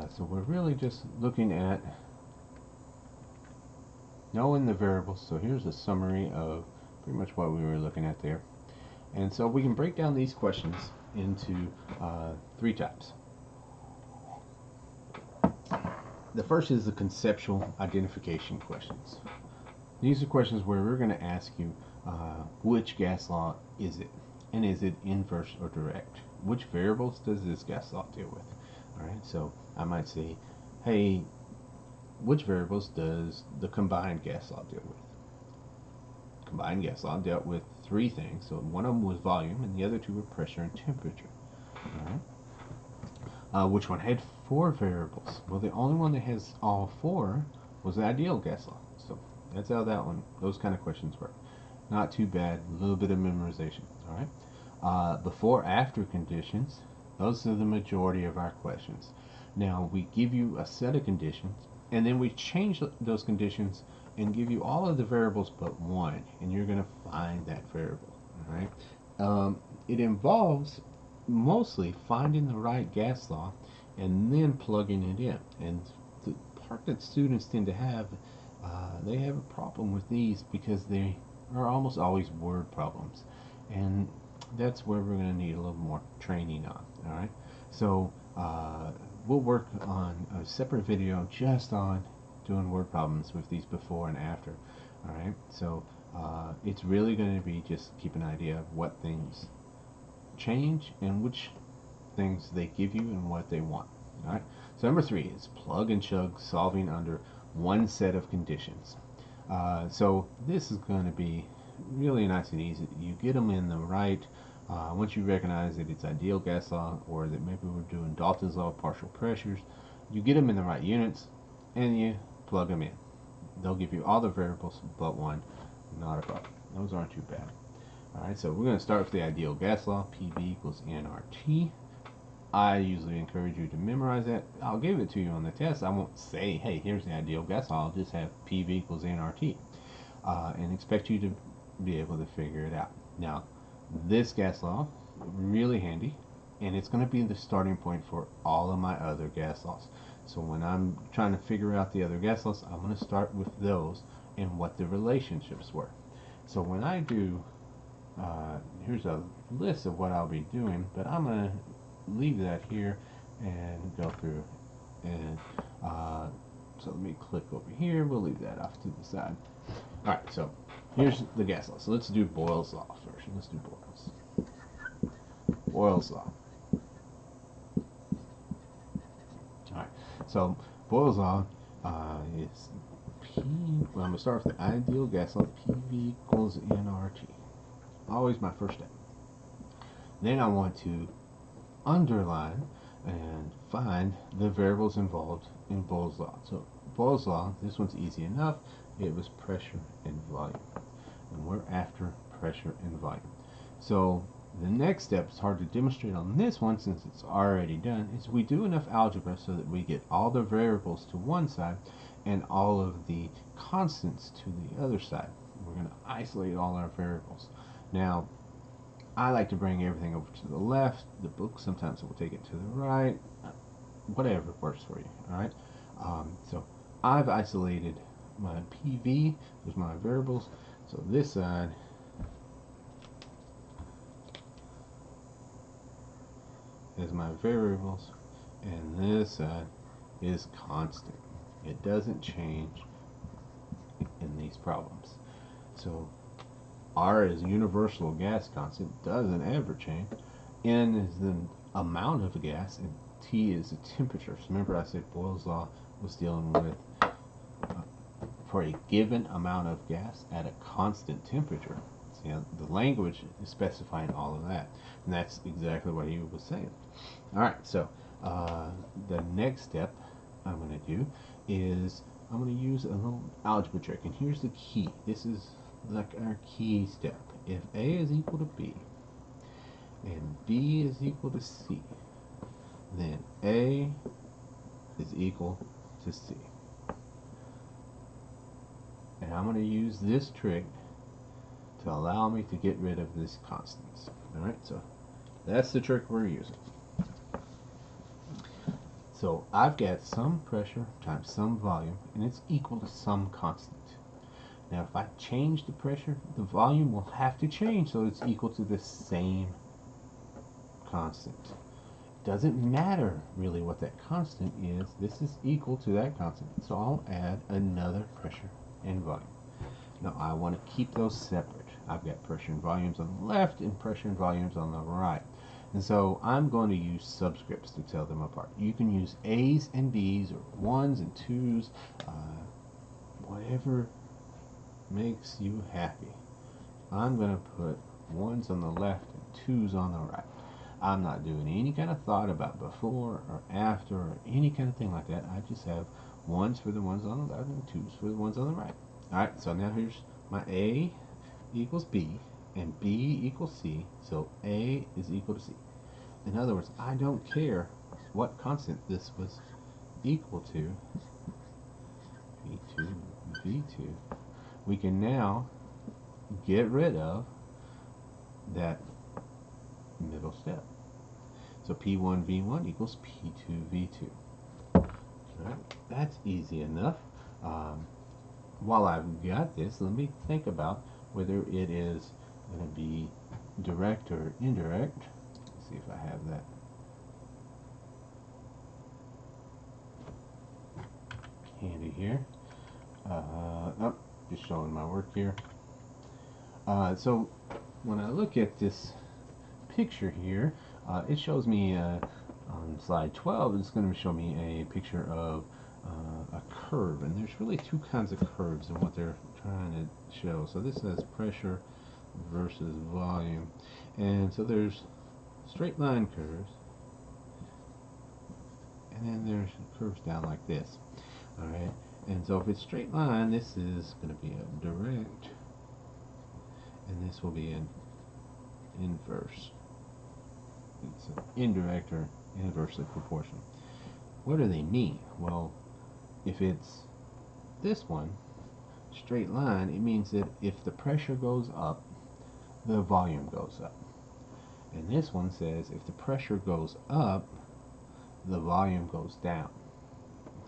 So we're really just looking at knowing the variables. So here's a summary of pretty much what we were looking at there. And so we can break down these questions into three types. The first is the conceptual identification questions. These are questions where we're going to ask you which gas law is it, and is it inverse or direct? Which variables does this gas law deal with? All right, so I might say, hey, which variables does the combined gas law deal with? Combined gas law dealt with three things. So one of them was volume, and the other two were pressure and temperature. All right. Which one had four variables? Well, the only one that has all four was the ideal gas law. So that's how that one, those kind of questions work. Not too bad, a little bit of memorization. All right. Before-after conditions, those are the majority of our questions. Now, we give you a set of conditions, and then we change those conditions and give you all of the variables but one, and you're going to find that variable. All right. It involves mostly finding the right gas law and then plugging it in. And the part that students tend to have, they have a problem with these because they are almost always word problems, and that's where we're going to need a little more training on. All right, so we'll work on a separate video just on doing word problems with these before and after. All right, so it's really going to be just keep an idea of what things change and which things they give you and what they want. All right, so number three is plug and chug solving under one set of conditions. So this is going to be really nice and easy. You get them in the right, once you recognize that it's ideal gas law, or that maybe we're doing Dalton's law, partial pressures, you get them in the right units and you plug them in. They'll give you all the variables but one. Not a problem. Those aren't too bad. Alright, so we're going to start with the ideal gas law, PV equals nRT. I usually encourage you to memorize that. I'll give it to you on the test. I won't say, hey, here's the ideal gas law. I'll just have PV equals nRT, and expect you to be able to figure it out. Now, this gas law, really handy, and it's going to be the starting point for all of my other gas laws. So when I'm trying to figure out the other gas laws, I'm going to start with those and what the relationships were. So when I do, here's a list of what I'll be doing, but I'm going to leave that here and go through. And so let me click over here. We'll leave that off to the side. All right, so here's the gas law. So let's do Boyle's law first. Let's do Boyle's law. All right, so Boyle's law is P. Well, I'm gonna start with the ideal gas law. PV equals nRT. Always my first step. Then I want to underline and find the variables involved in Boyle's law. So Boyle's law, this one's easy enough. It was pressure and volume, and we're after pressure and volume. So the next step is hard to demonstrate on this one since it's already done, is we do enough algebra so that we get all the variables to one side and all of the constants to the other side. We're going to isolate all our variables. Now, I like to bring everything over to the left. The book sometimes will take it to the right. Whatever works for you. All right. So I've isolated my PV. There's my variables. So this side is my variables, and this side is constant. It doesn't change in these problems. So R is universal gas constant, doesn't ever change. N is the amount of gas, and T is the temperature. So remember I said Boyle's law was dealing with for a given amount of gas at a constant temperature. See, the language is specifying all of that, and that's exactly what he was saying. All right, so The next step I'm going to do is I'm going to use a little algebra trick, and here's the key. This is like our key step. If A is equal to B and B is equal to C, then A is equal to C. And I'm going to use this trick to allow me to get rid of this constants. Alright, so that's the trick we're using. So I've got some pressure times some volume, and it's equal to some constant. Now if I change the pressure, the volume will have to change so it's equal to the same constant. It doesn't matter really what that constant is. This is equal to that constant. So I'll add another pressure and volume. Now I want to keep those separate. I've got pressure and volumes on the left and pressure and volumes on the right. And so I'm going to use subscripts to tell them apart. You can use A's and B's or 1's and 2's, whatever makes you happy. I'm going to put 1's on the left and 2's on the right. I'm not doing any kind of thought about before or after or any kind of thing like that. I just have 1's for the ones on the left and 2's for the ones on the right. Alright, so now here's my A equals B and B equals C, so A is equal to C. In other words, I don't care what constant this was equal to, V2, V2. We can now get rid of that middle step. So P1 V1 equals P2 V2. Alright, that's easy enough. While I've got this, let me think about whether it is going to be direct or indirect. Let's see if I have that. Handy here. Oh, just showing my work here. So when I look at this picture here, it shows me on slide 12, it's going to show me a picture of a curve, and there's really two kinds of curves in what they're trying to show. So this says pressure versus volume, and so there's straight line curves, and then there's curves down like this. Alright, and so if it's straight line, this is going to be a direct, and this will be an inverse. It's an indirect or inversely proportional. What do they mean? Well, if it's this one, straight line, it means that if the pressure goes up, the volume goes up. And this one says if the pressure goes up, the volume goes down.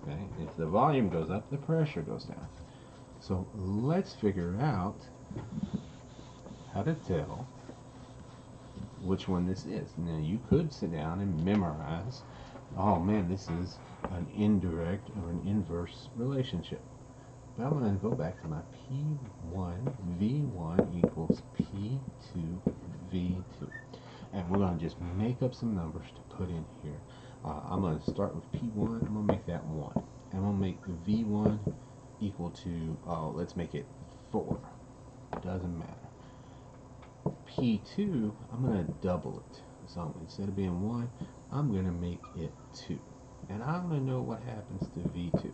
Okay? If the volume goes up, the pressure goes down. So let's figure out how to tell which one this is. Now you could sit down and memorize, oh man, this is an indirect or an inverse relationship. But I'm going to go back to my P1 V1 equals P2 V2. And we're going to just make up some numbers to put in here. I'm going to start with P1. I'm going to make that 1. And I'm going to make V1 equal to, let's make it 4. Doesn't matter. P2, I'm going to double it. So instead of being 1, I'm going to make it 2. And I want to know what happens to V2.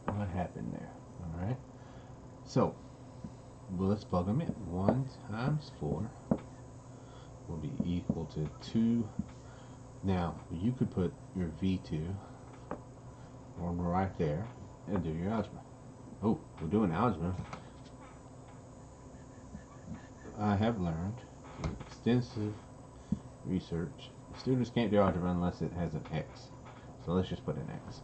What happened there? Alright. So, well, let's plug them in. 1 times 4 will be equal to 2. Now, you could put your V2 right there and do your algebra. Oh, we're doing algebra. I have learned through extensive research, students can't do algebra unless it has an X. So let's just put an X.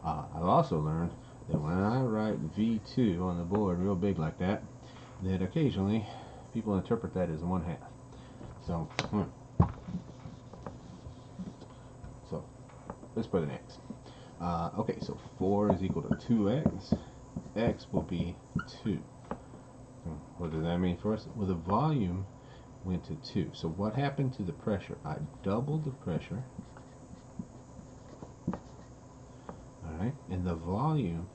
I've also learned that when I write V2 on the board real big like that, that occasionally people interpret that as 1/2. So, let's put an X. Okay, so 4 is equal to 2x. X will be 2. What does that mean for us? Well, the volume went to 2. So what happened to the pressure? I doubled the pressure. Alright, and the volume,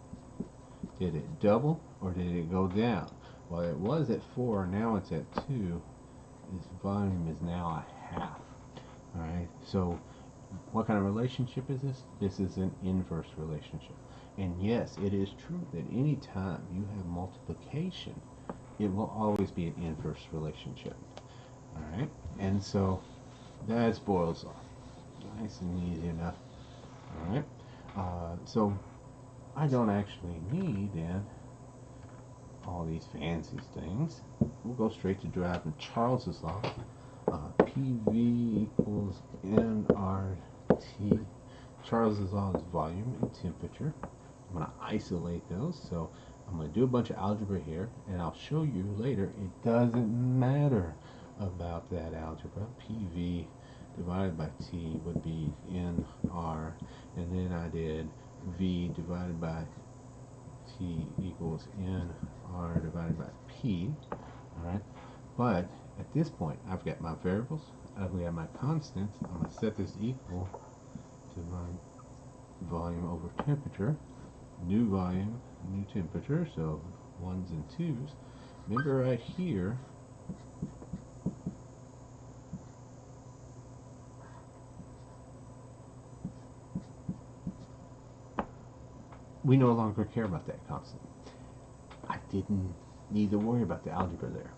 did it double or did it go down? Well, it was at 4, now it's at 2. This volume is now a 1/2. Alright, so What kind of relationship is this? This is an inverse relationship. And yes, it is true that any time you have multiplication, it will always be an inverse relationship. All right, and so that boils off. Nice and easy enough. All right, so I don't actually need then all these fancy things. We'll go straight to deriving Charles's law. PV equals nRT. Charles's law is volume and temperature. I'm going to isolate those, so I'm going to do a bunch of algebra here, and I'll show you later it doesn't matter about that algebra. PV divided by T would be nR, and then I did V divided by T equals nR divided by P. Alright, but at this point I've got my variables, I've got my constants. I'm going to set this equal to my volume over temperature. New volume, new temperature, so 1s and 2s. Remember right here, we no longer care about that constant. I didn't need to worry about the algebra there.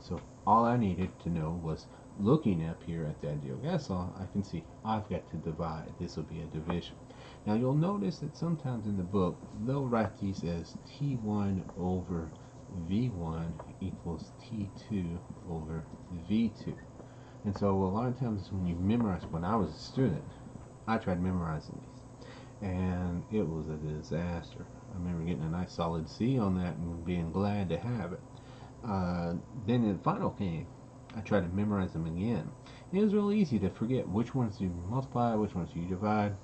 So all I needed to know was, looking up here at the ideal gas law, I can see I've got to divide. This will be a division. Now you'll notice that sometimes in the book they'll write these as T1 over V1 equals T2 over V2. And so a lot of times when you memorize, when I was a student, I tried memorizing these, and it was a disaster. I remember getting a nice solid C on that and being glad to have it. Then the final came, I tried to memorize them again. It was real easy to forget which ones you multiply, which ones you divide.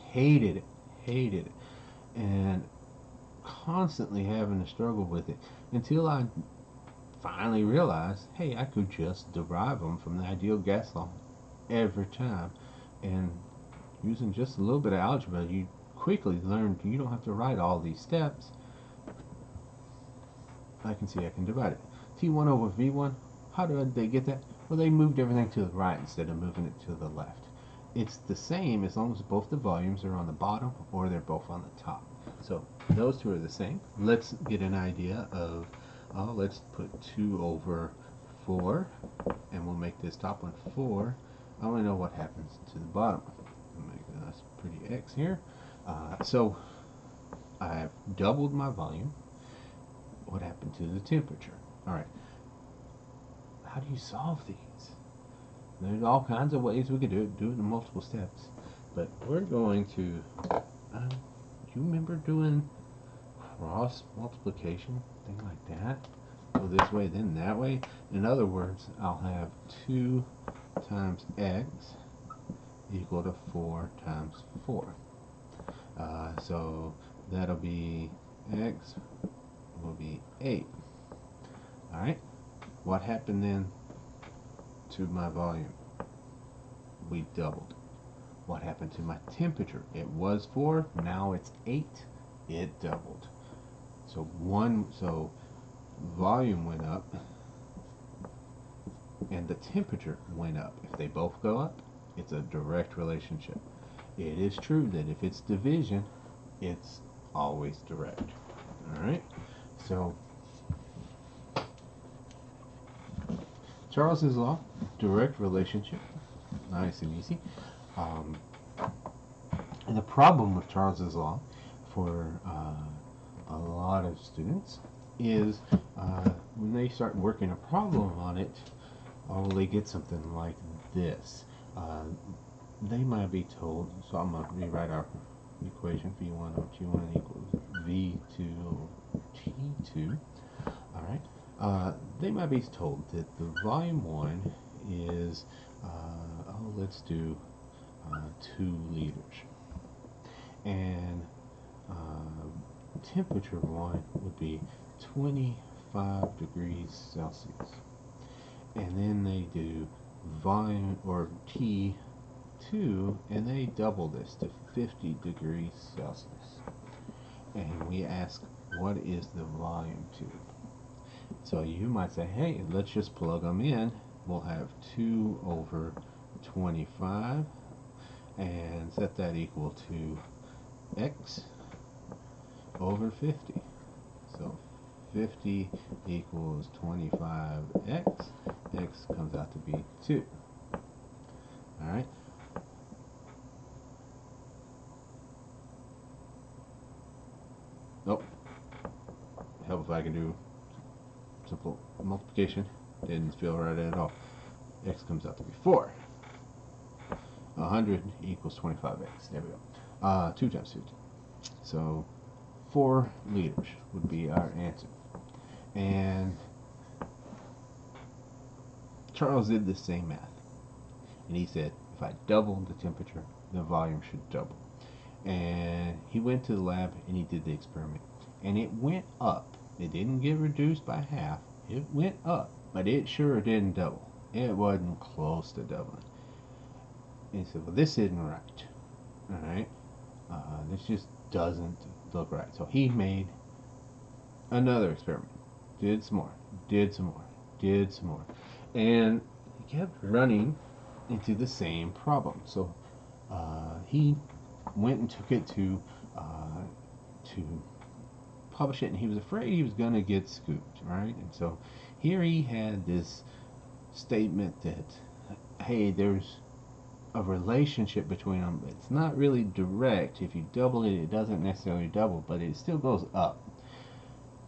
Hated it, hated it, and constantly having to struggle with it until I finally realized, hey, I could just derive them from the ideal gas law every time. And using just a little bit of algebra, you quickly learn you don't have to write all these steps. I can see I can divide it. T1 over V1, how did they get that? Well, they moved everything to the right instead of moving it to the left. It's the same as long as both the volumes are on the bottom or they're both on the top. So those two are the same. Let's get an idea of, let's put 2 over 4, and we'll make this top one 4. I want to know what happens to the bottom. I'll make a nice pretty X here. So I've doubled my volume. What happened to the temperature? Alright, how do you solve these? There's all kinds of ways we could do it in multiple steps. But we're going to, you remember doing cross multiplication, thing like that? Go this way, then that way. In other words, I'll have 2 times x equal to 4 times 4. So that'll be x will be 8. Alright, what happened then to my volume? We doubled. What happened to my temperature? It was 4, now it's 8. It doubled. So volume went up and the temperature went up. If they both go up, it's a direct relationship. It is true that if it's division, it's always direct. Alright, so Charles's law, direct relationship, nice and easy. And the problem with Charles's law for a lot of students is when they start working a problem on it, they get something like this. They might be told, so I'm going to rewrite our equation, V1 over T1 equals V2 over T2. Alright, they might be told that the volume 1 is, let's do 2 liters. And temperature 1 would be 25 degrees Celsius. And then they do volume, or T2, and they double this to 50 degrees Celsius. And we ask, what is the volume tube? So you might say, hey, let's just plug them in. We'll have 2 over 25 and set that equal to x over 50. So 50 equals 25x. X comes out to be 2. Alright. Nope. Help if I can do simple multiplication. Didn't feel right at all. X comes out to be 4. 100 equals 25x. There we go. 2 times 50. So 4 liters would be our answer. And Charles did the same math. And he said, if I double the temperature, the volume should double. And he went to the lab and he did the experiment. And it went up. It didn't get reduced by half. It went up. But it sure didn't double. It wasn't close to doubling. And he said, well, this isn't right. Alright? This just doesn't look right. So he made another experiment. Did some more. Did some more. Did some more. And he kept running into the same problem. So he went and took it to publish it, and he was afraid he was going to get scooped, right? And so here he had this statement that, hey, there's a relationship between them. It's not really direct. If you double it, it doesn't necessarily double, but it still goes up.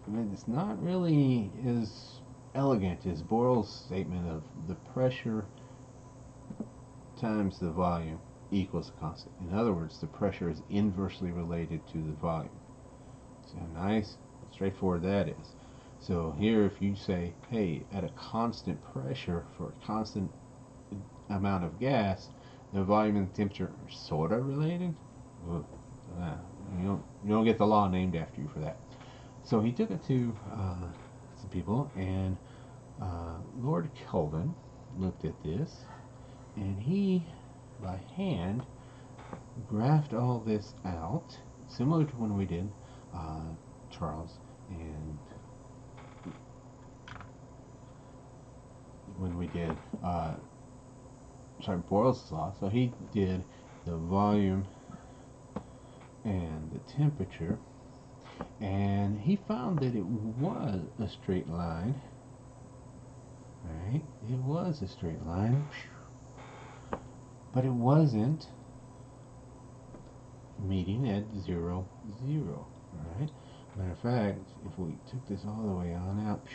I mean, it's not really as elegant as Borel's statement of the pressure times the volume equals a constant. In other words, the pressure is inversely related to the volume. So nice, straightforward that is. So here if you say, hey, at a constant pressure for a constant amount of gas, the volume and the temperature are sort of related. You don't get the law named after you for that. So he took it to some people, and Lord Kelvin looked at this, and he, by hand, graphed all this out, similar to when we did Charles, and when we did Borel's law. So he did the volume and the temperature, and he found that it was a straight line. Right? It was a straight line, but it wasn't meeting at 0, 0. Right? Matter of fact, if we took this all the way on out,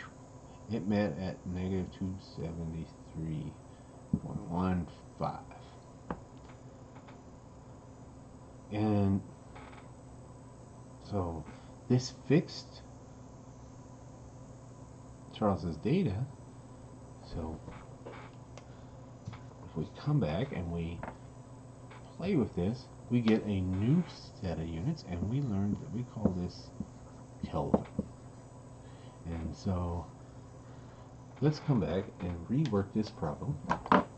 it met at negative 273.15. And so this fixed Charles's data. So if we come back and we play with this, we get a new set of units, and we learned that we call this Kelvin. And so let's come back and rework this problem,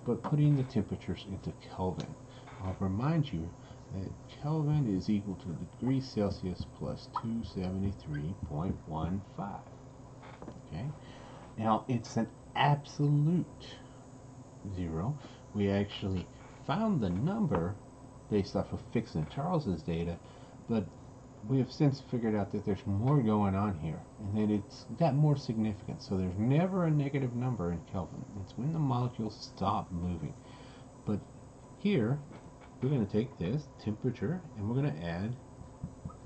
but putting the temperatures into Kelvin. I'll remind you that Kelvin is equal to degrees Celsius plus 273.15. Okay? Now, it's an absolute 0. We actually found the number based off of fixing Charles's data, but we have since figured out that there's more going on here, and that it's got more significance. So there's never a negative number in Kelvin. It's when the molecules stop moving. But here, we're going to take this temperature, and we're going to add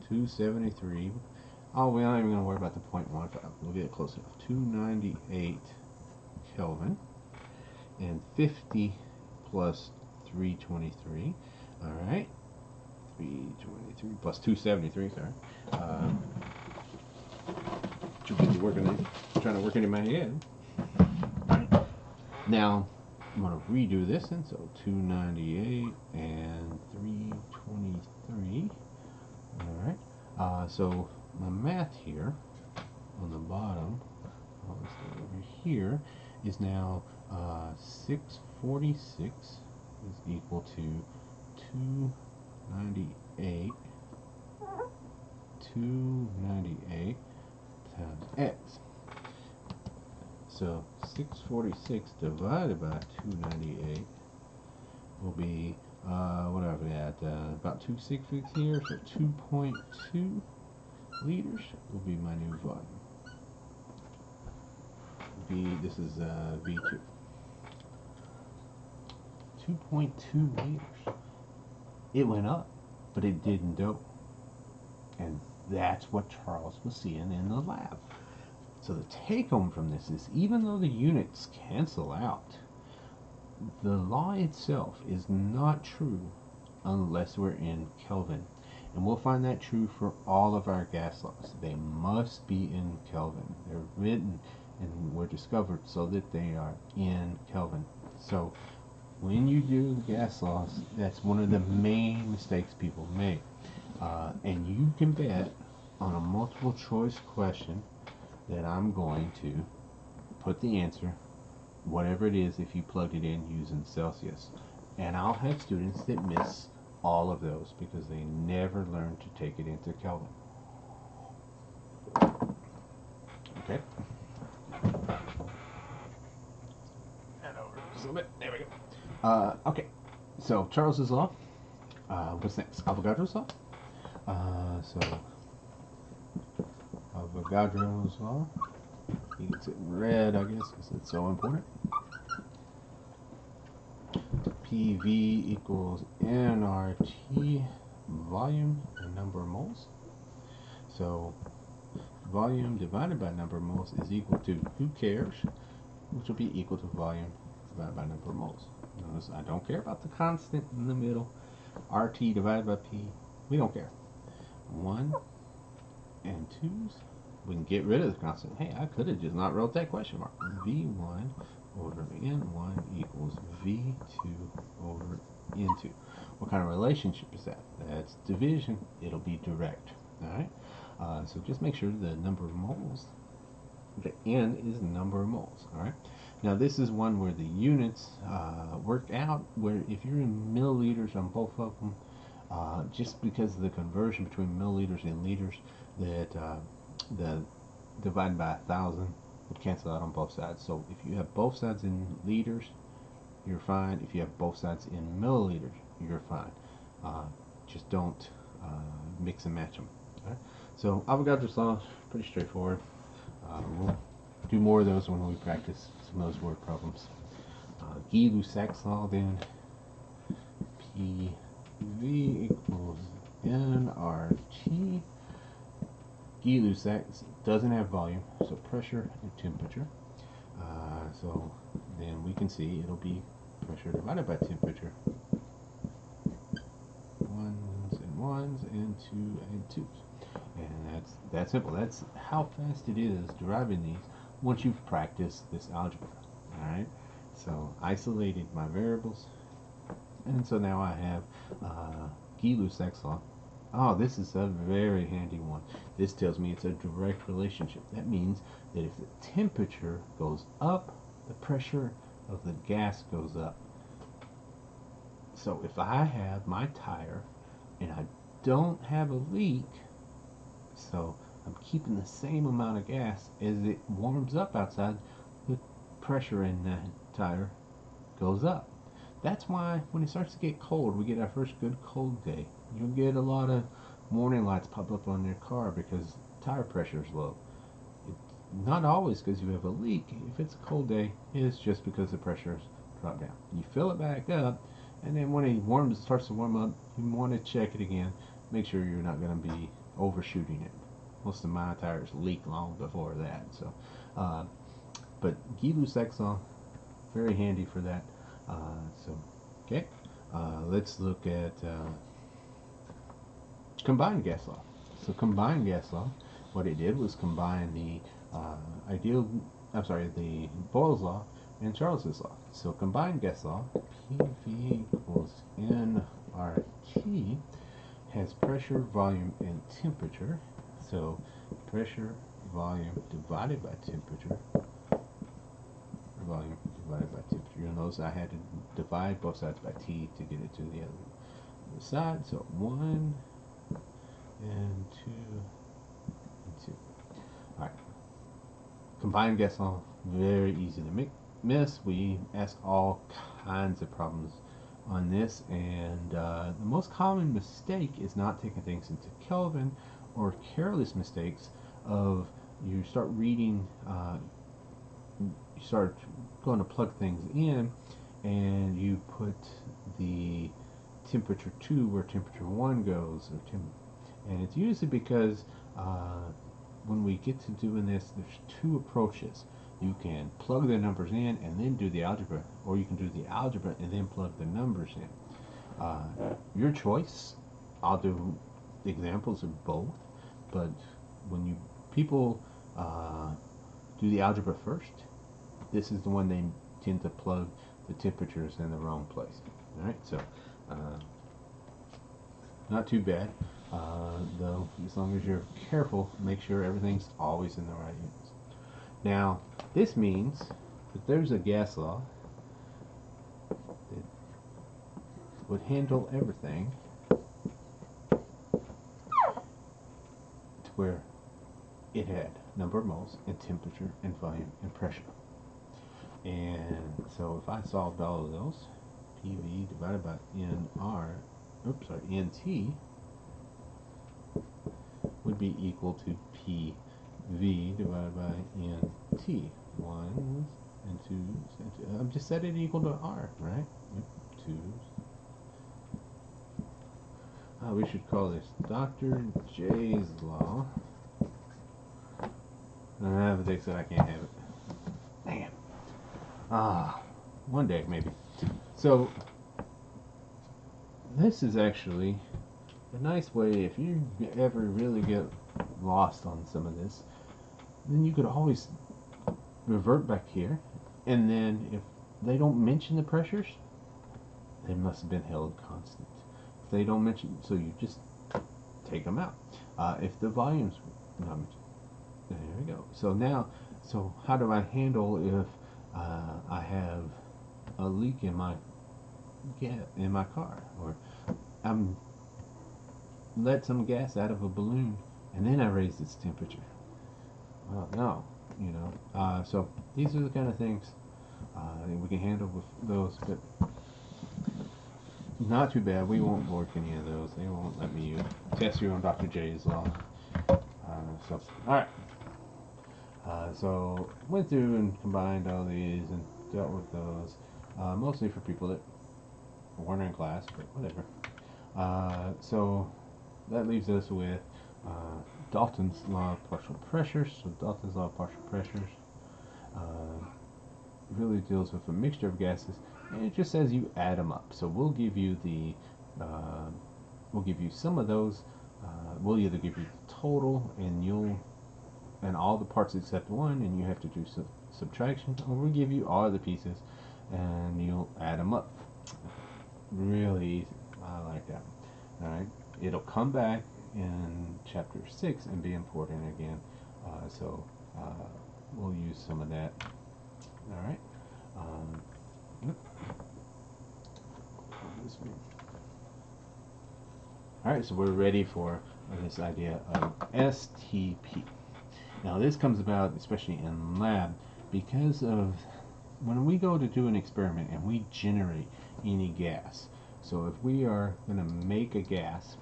273. Oh, we're not even going to worry about the 0.15. We'll get it close enough. 298 Kelvin, and 50 plus 323. All right. 323 plus 273, sorry. Trying to work it in my head. Now, I'm going to redo this, and so 298 and 323. All right. So my math here on the bottom, over here, is now 646 is equal to 298 times x. So 646 divided by 298 will be, what are we at? About 2 sig figs here, so 2.2 liters will be my new volume. This is V2. 2.2 liters. It went up, but it didn't double. And that's what Charles was seeing in the lab. So the take home from this is, even though the units cancel out, the law itself is not true unless we're in Kelvin. And we'll find that true for all of our gas laws. They must be in Kelvin. They're written and were discovered so that they are in Kelvin. So when you do gas laws, that's one of the main mistakes people make. And you can bet on a multiple choice question that I'm going to put the answer, whatever it is, if you plug it in using Celsius. And I'll have students that miss all of those because they never learn to take it into Kelvin. Okay. And over just a little bit. There we go. Okay. So Charles's law. What's next? Avogadro's law. So Avogadro's law. He gets it in red, I guess, because it's so important. PV equals nRT, volume and number of moles. So volume divided by number of moles is equal to, who cares, which will be equal to volume divided by number of moles. Notice I don't care about the constant in the middle. RT divided by P, we don't care. 1 and 2's, we can get rid of the constant. Hey, I could have just not wrote that question mark. V1 over N1 equals V2 over N2. What kind of relationship is that? That's division. It'll be direct. Alright? So just make sure the number of moles, the N is the number of moles. Alright? Now this is one where the units work out, where if you're in milliliters on both of them, just because of the conversion between milliliters and liters, that the divided by 1,000 would cancel out on both sides. So if you have both sides in liters, you're fine. If you have both sides in milliliters, you're fine. Just don't mix and match them. Okay? So Avogadro's law, pretty straightforward. We'll do more of those when we practice some of those word problems. Gay-Lussac's law then, PV equals nRT. Gay-Lussac doesn't have volume, so pressure and temperature. So then we can see it'll be pressure divided by temperature. Ones and ones and 2 and 2's. And that's simple. That's how fast it is deriving these once you've practiced this algebra. Alright? So isolated my variables. And so now I have Gay-Lussac's law. Oh, this is a very handy one. This tells me it's a direct relationship. That means that if the temperature goes up, the pressure of the gas goes up. So if I have my tire and I don't have a leak, so I'm keeping the same amount of gas, as it warms up outside, the pressure in that tire goes up. That's why when it starts to get cold, we get our first good cold day. You'll get a lot of warning lights pop up on your car because tire pressure is low. It's not always because you have a leak. If it's a cold day, it's just because the pressure's dropped down. You fill it back up, and then when it starts to warm up, you want to check it again. Make sure you're not going to be overshooting it. Most of my tires leak long before that. So, but Gay-Lussac's law, very handy for that. Okay, let's look at combined gas law. So combined gas law, what it did was combine the the Boyle's law and Charles's law. So combined gas law, PV equals nRT, has pressure, volume, and temperature. So pressure, volume divided by temperature, volume divided by temperature. You'll notice I had to divide both sides by T to get it to the other side. So 1 and 2 and 2. Alright. Combined gas law, very easy to miss. We ask all kinds of problems on this, and the most common mistake is not taking things into Kelvin, or careless mistakes of you start reading, you start going to plug things in, and you put the temperature 2 where temperature 1 goes, and it's usually because when we get to doing this, there's two approaches. You can plug the numbers in and then do the algebra, or you can do the algebra and then plug the numbers in. Your choice. I'll do examples of both, but when people do the algebra first, this is the one they tend to plug the temperatures in the wrong place. Alright, so not too bad, though, as long as you're careful, make sure everything's always in the right units. Now, this means that there's a gas law that would handle everything to where it had number of moles and temperature and volume and pressure. And so if I solved all of those, PV divided by NT would be equal to PV divided by NT. 1 and 2 and 2. I'm just set it equal to R, right? 2. We should call this Dr. J's law. But they said I can't have it. Damn. One day maybe. So this is actually a nice way, if you ever really get lost on some of this, then you could always revert back here, and then if they don't mention the pressures, they must have been held constant. If they don't mention, so you just take them out. If the volumes not mentioned, there we go. So now, so how do I handle if I have a leak in my car, or I'm let some gas out of a balloon and then I raise its temperature? Well, no, you know. So these are the kind of things we can handle with those, but not too bad. We won't work any of those. They won't let me test you on Dr. J's law. So, alright. So went through and combined all these and dealt with those, mostly for people that weren't in class, but whatever. So that leaves us with Dalton's law of partial pressures. So Dalton's law of partial pressures really deals with a mixture of gases, and it just says you add them up. So we'll give you some of those. We'll either give you the total and all the parts except one, and you have to do subtraction, or we'll give you all the pieces and you'll add them up. Really easy. I like that. Alright, it'll come back in chapter 6 and be important again, so we'll use some of that. Alright, alright, so we're ready for this idea of STP. Now this comes about especially in lab because of when we go to do an experiment and we generate any gas. So if we are going to make a gas,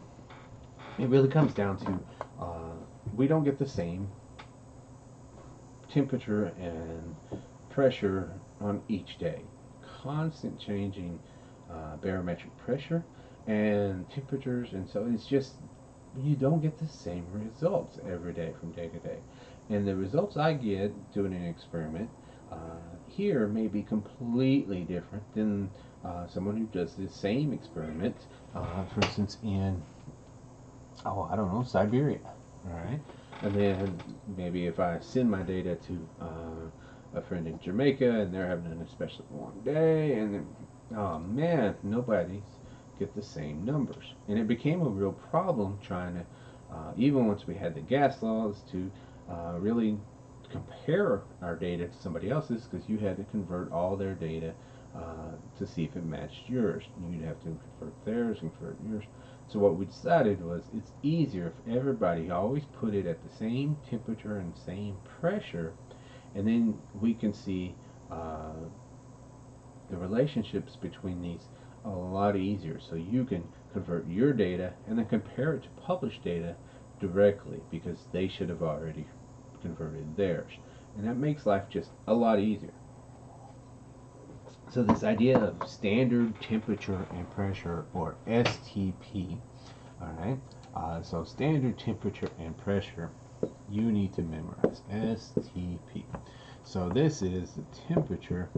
it really comes down to we don't get the same temperature and pressure on each day. Constant changing barometric pressure and temperatures, and so it's just you don't get the same results every day from day to day. And the results I get doing an experiment here may be completely different than someone who does the same experiment, for instance, in, I don't know, Siberia. Alright, and then maybe if I send my data to a friend in Jamaica and they're having an especially long day, and then, oh man, nobody's get the same numbers. And it became a real problem trying to, even once we had the gas laws, to really compare our data to somebody else's, because you had to convert all their data to see if it matched yours. You'd have to convert theirs and convert yours. So what we decided was it's easier if everybody always put it at the same temperature and same pressure, and then we can see the relationships between these a lot easier. So you can convert your data and then compare it to published data directly because they should have already converted theirs. And that makes life just a lot easier. So this idea of standard temperature and pressure, or STP, all right? So standard temperature and pressure, you need to memorize STP. So this is the temperature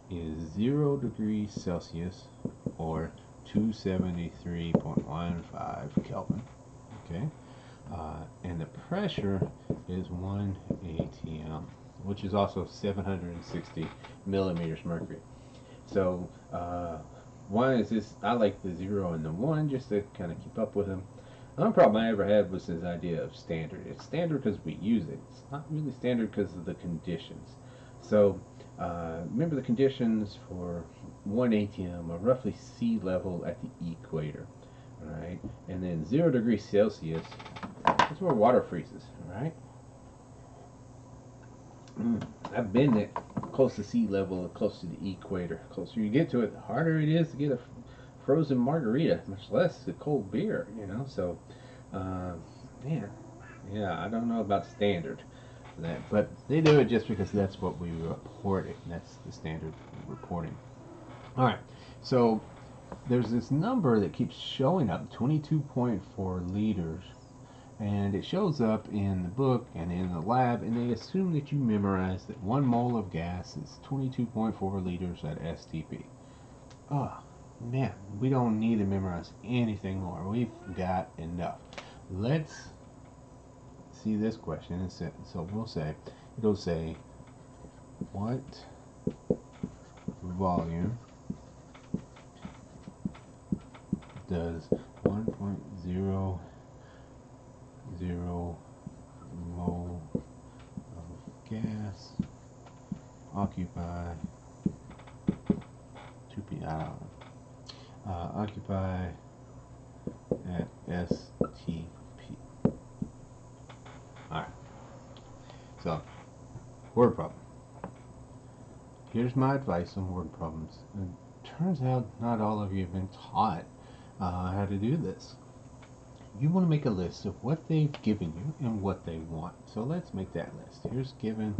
is 0 degrees Celsius, or 273.15 Kelvin, okay? And the pressure is 1 atm, which is also 760 millimeters mercury. So why is this? I like the 0 and the 1 just to kind of keep up with them. Another problem I ever had was this idea of standard. It's standard because we use it. It's not really standard because of the conditions. So remember, the conditions for 1 atm are roughly sea level at the equator, right? And then 0 degrees Celsius, that's where water freezes, right? I've been there, close to sea level, close to the equator. The closer you get to it, the harder it is to get a frozen margarita, much less a cold beer, you know. So, man, yeah, I don't know about standard for that, but they do it just because that's what we report it. That's the standard reporting. All right, so there's this number that keeps showing up, 22.4 liters, and it shows up in the book and in the lab, and they assume that you memorize that 1 mole of gas is 22.4 liters at STP. Oh, man, we don't need to memorize anything more. We've got enough. Let's see this question. So we'll say, it'll say, what volume does 1.00 mole of gas occupy 2p, I don't know, occupy at STP. Alright, so word problem. Here's my advice on word problems. It turns out not all of you have been taught how to do this. You want to make a list of what they've given you and what they want. So let's make that list. Here's given,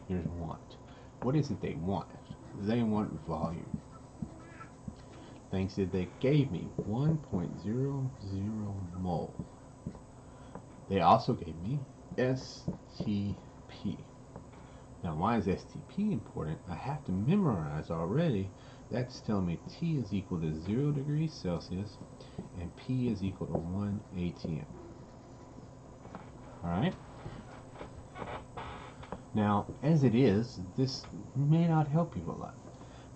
here's want. What is it they want? They want volume. Thanks that they gave me 1.00 mole. They also gave me STP. Now, why is STP important? I have to memorize already. That's telling me T is equal to 0 degrees Celsius and P is equal to 1 atm. Alright? Now, as it is, this may not help you a lot.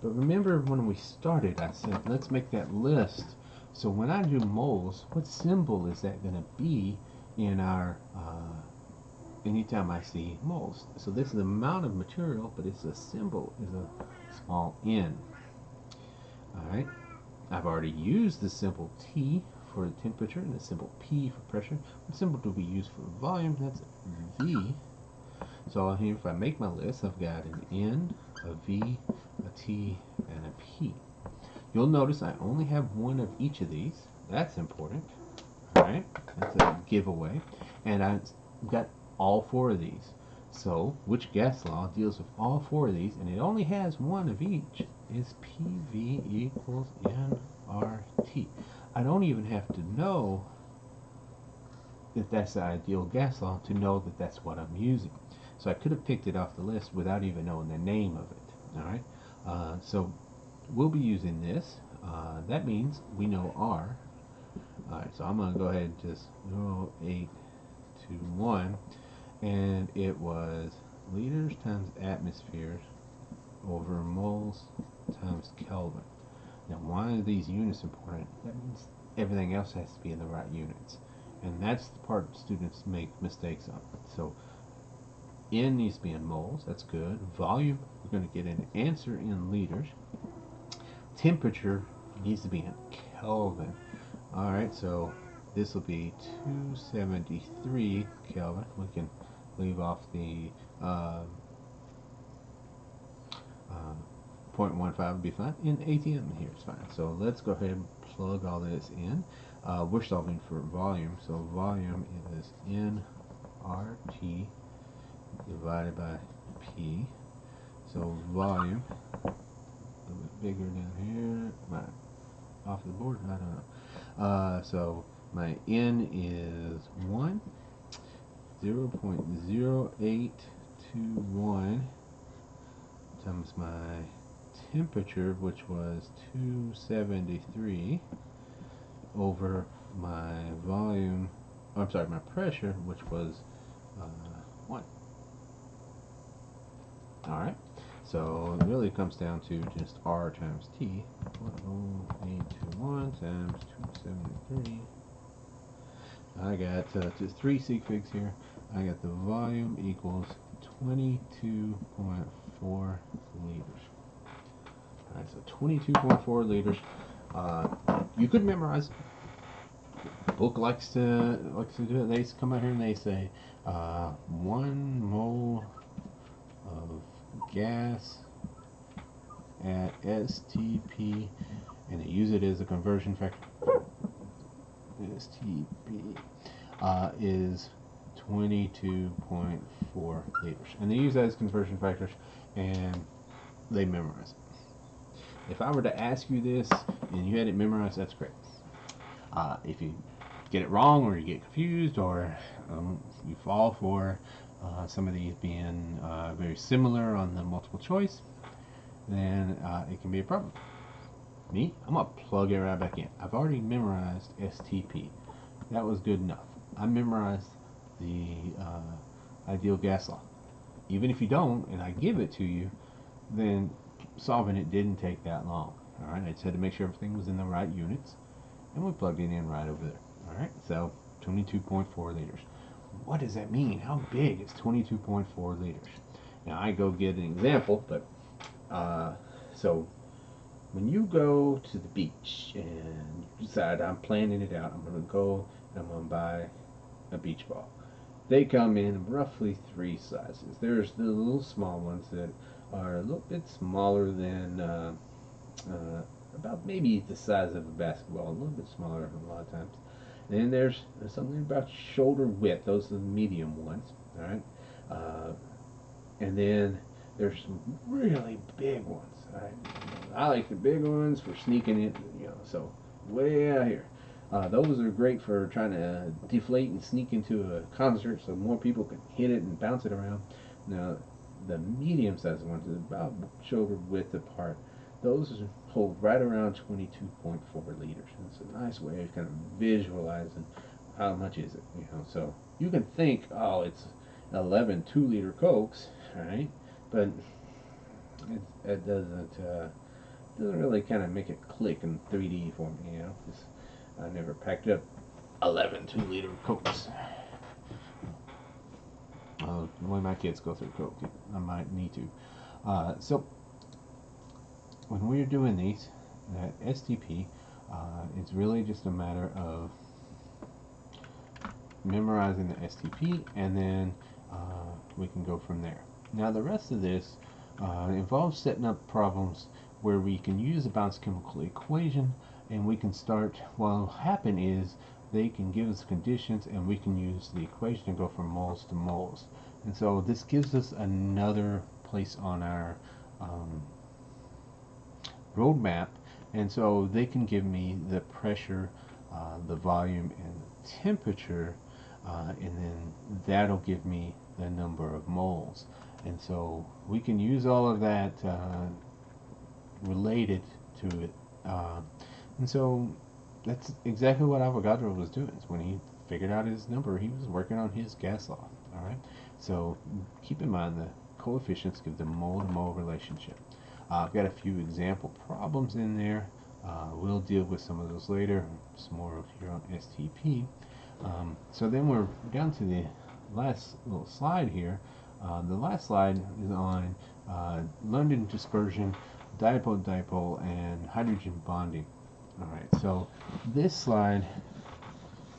But remember when we started, I said, let's make that list. So when I do moles, what symbol is that going to be in our, anytime I see moles? So this is the amount of material, but it's a symbol is a small n. Alright, I've already used the symbol T for temperature and the symbol P for pressure. What symbol do we use for volume? That's V. So here, if I make my list, I've got an N, a V, a T, and a P. You'll notice I only have one of each of these. That's important. Alright, that's a giveaway. And I've got all 4 of these. So, which gas law deals with all 4 of these, and it only has one of each, is PV equals nRT. I don't even have to know that that's the ideal gas law to know that that's what I'm using. So I could have picked it off the list without even knowing the name of it. Alright, so we'll be using this. That means we know R. Alright, so I'm going to go ahead and just 0.821, and it was liters times atmospheres over moles times Kelvin. Now, why are these units important? That means everything else has to be in the right units. And that's the part students make mistakes on. So N needs to be in moles, that's good. Volume, we're going to get an answer in liters. Temperature needs to be in Kelvin. Alright, so this will be 273 Kelvin. We can leave off the 0.15 would be fine. In ATM here is fine. So let's go ahead and plug all this in. We're solving for volume, so volume is nRT divided by P. So volume, a little bit bigger down here. Off the board? I don't know. So my N is 1, 0.0821 times my temperature, which was 273, over my volume, I'm sorry, my pressure, which was 1. Alright, so it really comes down to just R times T. 10821 times 273. I got just 3 sig figs here. I got the volume equals 22.4 liters. Alright, so 22.4 liters. You could memorize it. The book likes to do it. They come out here and they say 1 mole of gas at STP, and they use it as a conversion factor. STP is 22.4 liters, and they use that as conversion factors, and they memorize it. If I were to ask you this and you had it memorized, that's great. If you get it wrong, or you get confused, or you fall for some of these being very similar on the multiple choice, then it can be a problem. Me, I'm going to plug it right back in. I've already memorized STP. That was good enough. I memorized the ideal gas law. Even if you don't, and I give it to you, then solving it didn't take that long. Alright, I just had to make sure everything was in the right units, and we plugged it in right over there. Alright, so 22.4 liters. What does that mean? How big is 22.4 liters? Now I go get an example, but so when you go to the beach and you decide, I'm planning it out, I'm going to go and I'm going to buy a beach ball. They come in roughly 3 sizes. There's the little small ones that are a little bit smaller than about maybe the size of a basketball, a little bit smaller a lot of times. Then there's something about shoulder width. Those are the medium ones. All right, and then there's some really big ones. All right, I like the big ones for sneaking in, so way out here. Those are great for trying to deflate and sneak into a concert so more people can hit it and bounce it around. Now, the medium-sized ones are about shoulder width apart. Those hold right around 22.4 liters. And it's a nice way of kind of visualizing how much is it, So you can think, oh, it's 11 2-liter Cokes, right? But it doesn't really kind of make it click in 3D for me, because I never packed up 11 2-liter Cokes. The way my kids go through Coke, I might need to. So when we're doing these, that STP, it's really just a matter of memorizing the STP, and then we can go from there. Now the rest of this involves setting up problems where we can use a balanced chemical equation, and we can start, what will happen is they can give us conditions and we can use the equation to go from moles to moles. And so this gives us another place on our roadmap, and so they can give me the pressure, the volume, and the temperature, and then that'll give me the number of moles. And so we can use all of that related to it. And so that's exactly what Avogadro was doing. When he figured out his number, he was working on his gas law. All right. So keep in mind the coefficients give the mole-to-mole relationship. I've got a few example problems in there. We'll deal with some of those later. Some more of here on STP. So then we're down to the last little slide here. The last slide is on London dispersion, dipole-dipole, and hydrogen bonding. Alright, so this slide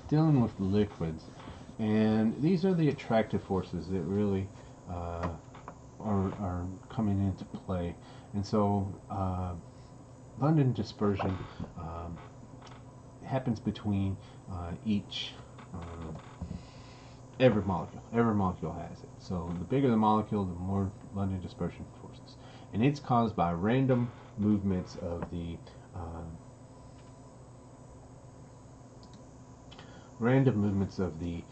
dealing with liquids, and these are the attractive forces that really are coming into play. And so London dispersion um, happens between each every molecule. Every molecule has it. So the bigger the molecule, the more London dispersion forces, and it's caused by random movements of the uh, random movements of the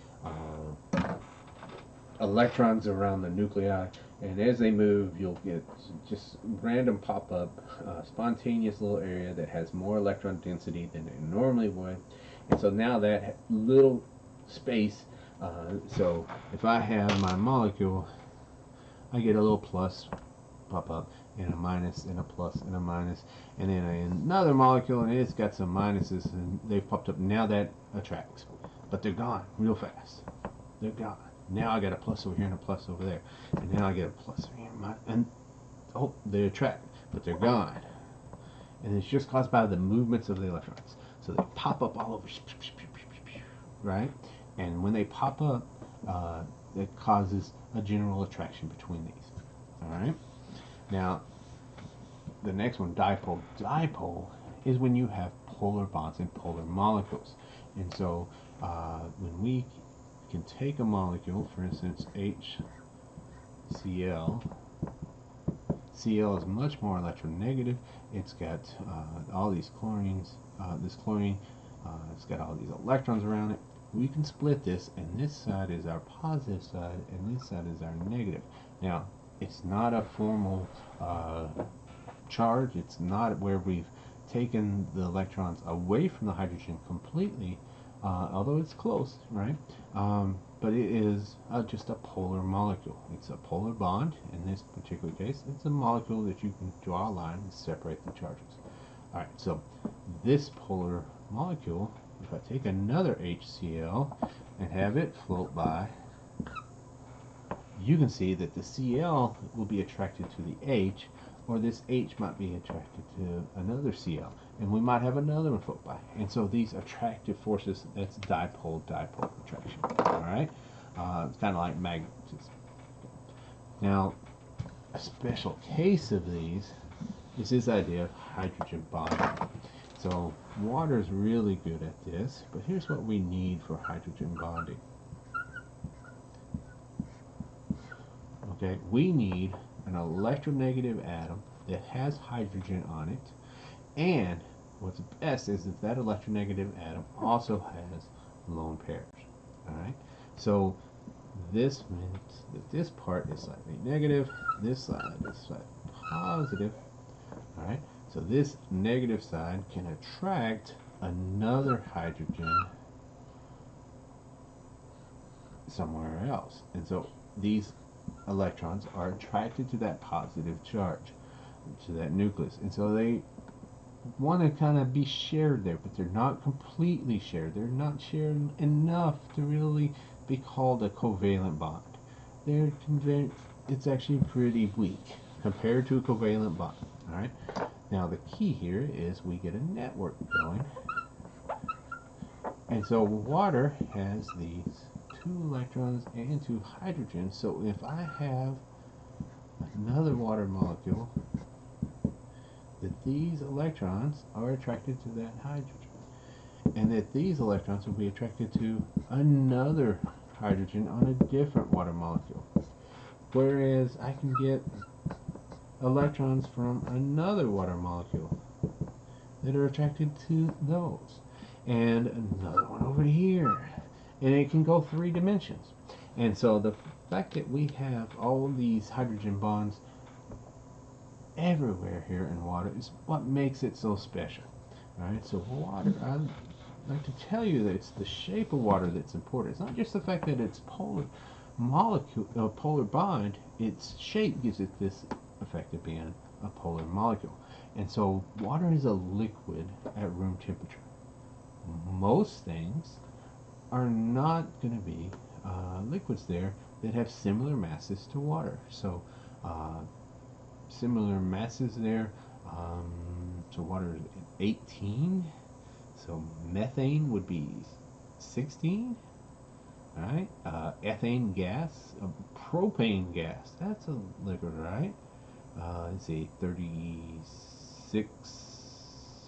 electrons around the nuclei, and as they move, you'll get just random pop-up, spontaneous little area that has more electron density than it normally would, and so now that little space. So if I have my molecule, I get a little plus pop up, and a minus, and a plus, and a minus, and then another molecule, and it's got some minuses, and they've popped up. Now that attracts, but they're gone real fast. They're gone. Now I got a plus over here and a plus over there, and now I get a plus over here, and oh, they attract, but they're gone, and it's just caused by the movements of the electrons. So they pop up all over, right? And when they pop up, it causes a general attraction between these. All right. Now, the next one, dipole. Dipole is when you have polar bonds and polar molecules. And so, when we can take a molecule, for instance, HCl, Cl is much more electronegative. It's got all these chlorines, this chlorine, it's got all these electrons around it. We can split this, and this side is our positive side, and this side is our negative. Now, it's not a formal charge. It's not where we've taken the electrons away from the hydrogen completely, although it's close, right? But it is just a polar molecule. It's a polar bond. In this particular case, it's a molecule that you can draw a line and separate the charges. All right, so this polar molecule, if I take another HCl and have it float by, you can see that the Cl will be attracted to the H, or this H might be attracted to another Cl, and we might have another one float by. And so these attractive forces, that's dipole-dipole attraction. All right, it's kind of like magnetism. Now, a special case of these is this idea of hydrogen bonding. So water is really good at this, but here's what we need for hydrogen bonding. Okay, we need an electronegative atom that has hydrogen on it, and what's best is that that electronegative atom also has lone pairs. All right, so this means that this part is slightly negative, this side is slightly positive. All right, so this negative side can attract another hydrogen somewhere else, and so these electrons are attracted to that positive charge, to that nucleus, and so they want to kind of be shared there, but they're not completely shared. They're not shared enough to really be called a covalent bond. They're it's actually pretty weak compared to a covalent bond. All right. Now the key here is we get a network going, and so water has these 2 electrons and 2 hydrogens. So if I have another water molecule, that these electrons are attracted to that hydrogen, and that these electrons will be attracted to another hydrogen on a different water molecule. Whereas I can get electrons from another water molecule that are attracted to those, and another one over here, and it can go 3 dimensions. And so the fact that we have all these hydrogen bonds everywhere here in water is what makes it so special. Alright, so water, I'd like to tell you that it's the shape of water that's important. It's not just the fact that it's polar molecule, polar bond, its shape gives it this effect of being a polar molecule. And so water is a liquid at room temperature. Most things are not going to be liquids there that have similar masses to water. So similar masses there. So water is 18. So methane would be 16. right? Ethane gas, propane gas. That's a liquid, right? Let's see, 36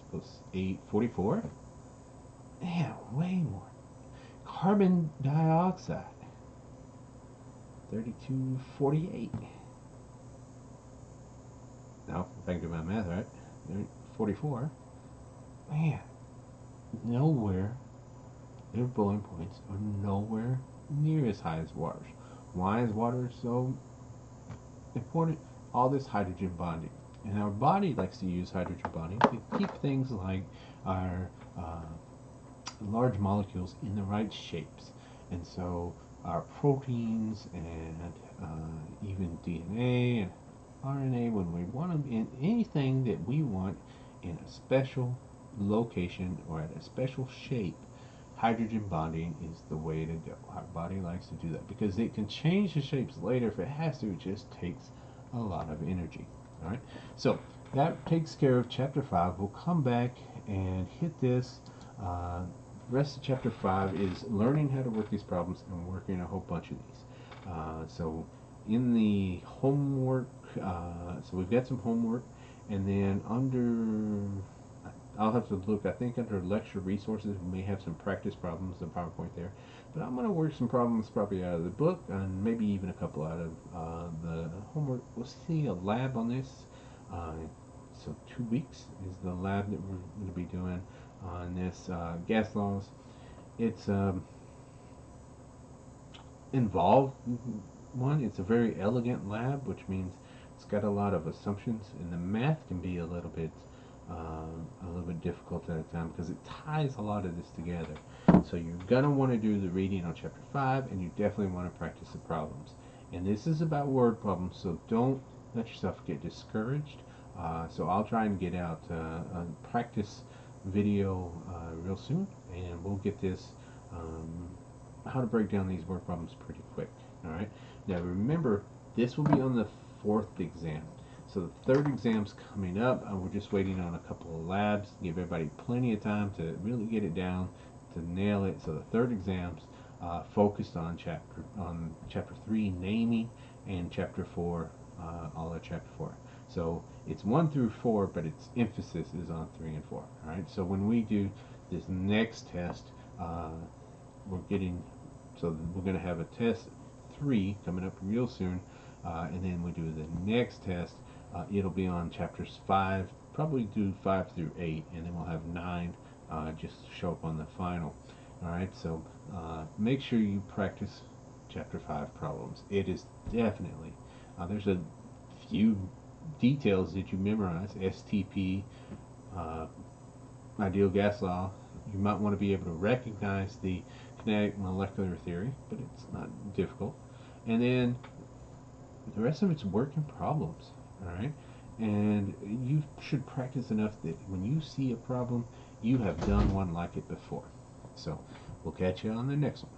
plus 8, 44. Man, way more. Carbon dioxide, 32, 48. Now, if I can do my math right, 44. Man, nowhere, their boiling points are nowhere near as high as water's. Why is water so important? All this hydrogen bonding. And our body likes to use hydrogen bonding to keep things like our large molecules in the right shapes. And so our proteins and even DNA and RNA, when we want them in anything that we want in a special location or at a special shape, hydrogen bonding is the way to go. Our body likes to do that because it can change the shapes later if it has to. It just takes a lot of energy. All right, so that takes care of chapter 5. We'll come back and hit this. Rest of chapter 5 is learning how to work these problems and working a whole bunch of these. So in the homework, so we've got some homework, and then I'll have to look, I think under lecture resources we may have some practice problems in PowerPoint there, but I'm going to work some problems probably out of the book and maybe even a couple out of the homework. We'll see a lab on this. So 2 weeks is the lab that we're going to be doing on this gas laws. It's involved one. It's a very elegant lab, which means it's got a lot of assumptions, and the math can be a little bit difficult at a time because it ties a lot of this together. So you're gonna want to do the reading on chapter 5, and you definitely want to practice the problems. And this is about word problems, so don't let yourself get discouraged. So I'll try and get out a practice video real soon, and we'll get this how to break down these word problems pretty quick. All right. Now remember, this will be on the 4th exam. So the 3rd exam's coming up. We're just waiting on a couple of labs. Give everybody plenty of time to really get it down, to nail it. So the 3rd exam's focused on chapter 3, naming, and chapter 4, all of chapter 4. So it's 1 through 4, but its emphasis is on 3 and 4. All right. So when we do this next test, we're going to have a test 3 coming up real soon, and then we do the next test. It'll be on chapters 5, probably do 5 through 8, and then we'll have 9 just show up on the final. All right, so make sure you practice chapter 5 problems. It is definitely, there's a few details that you memorize, STP, ideal gas law. You might want to be able to recognize the kinetic molecular theory, but it's not difficult. And then the rest of it's working problems, all right? And you should practice enough that when you see a problem, you have done one like it before. So we'll catch you on the next one.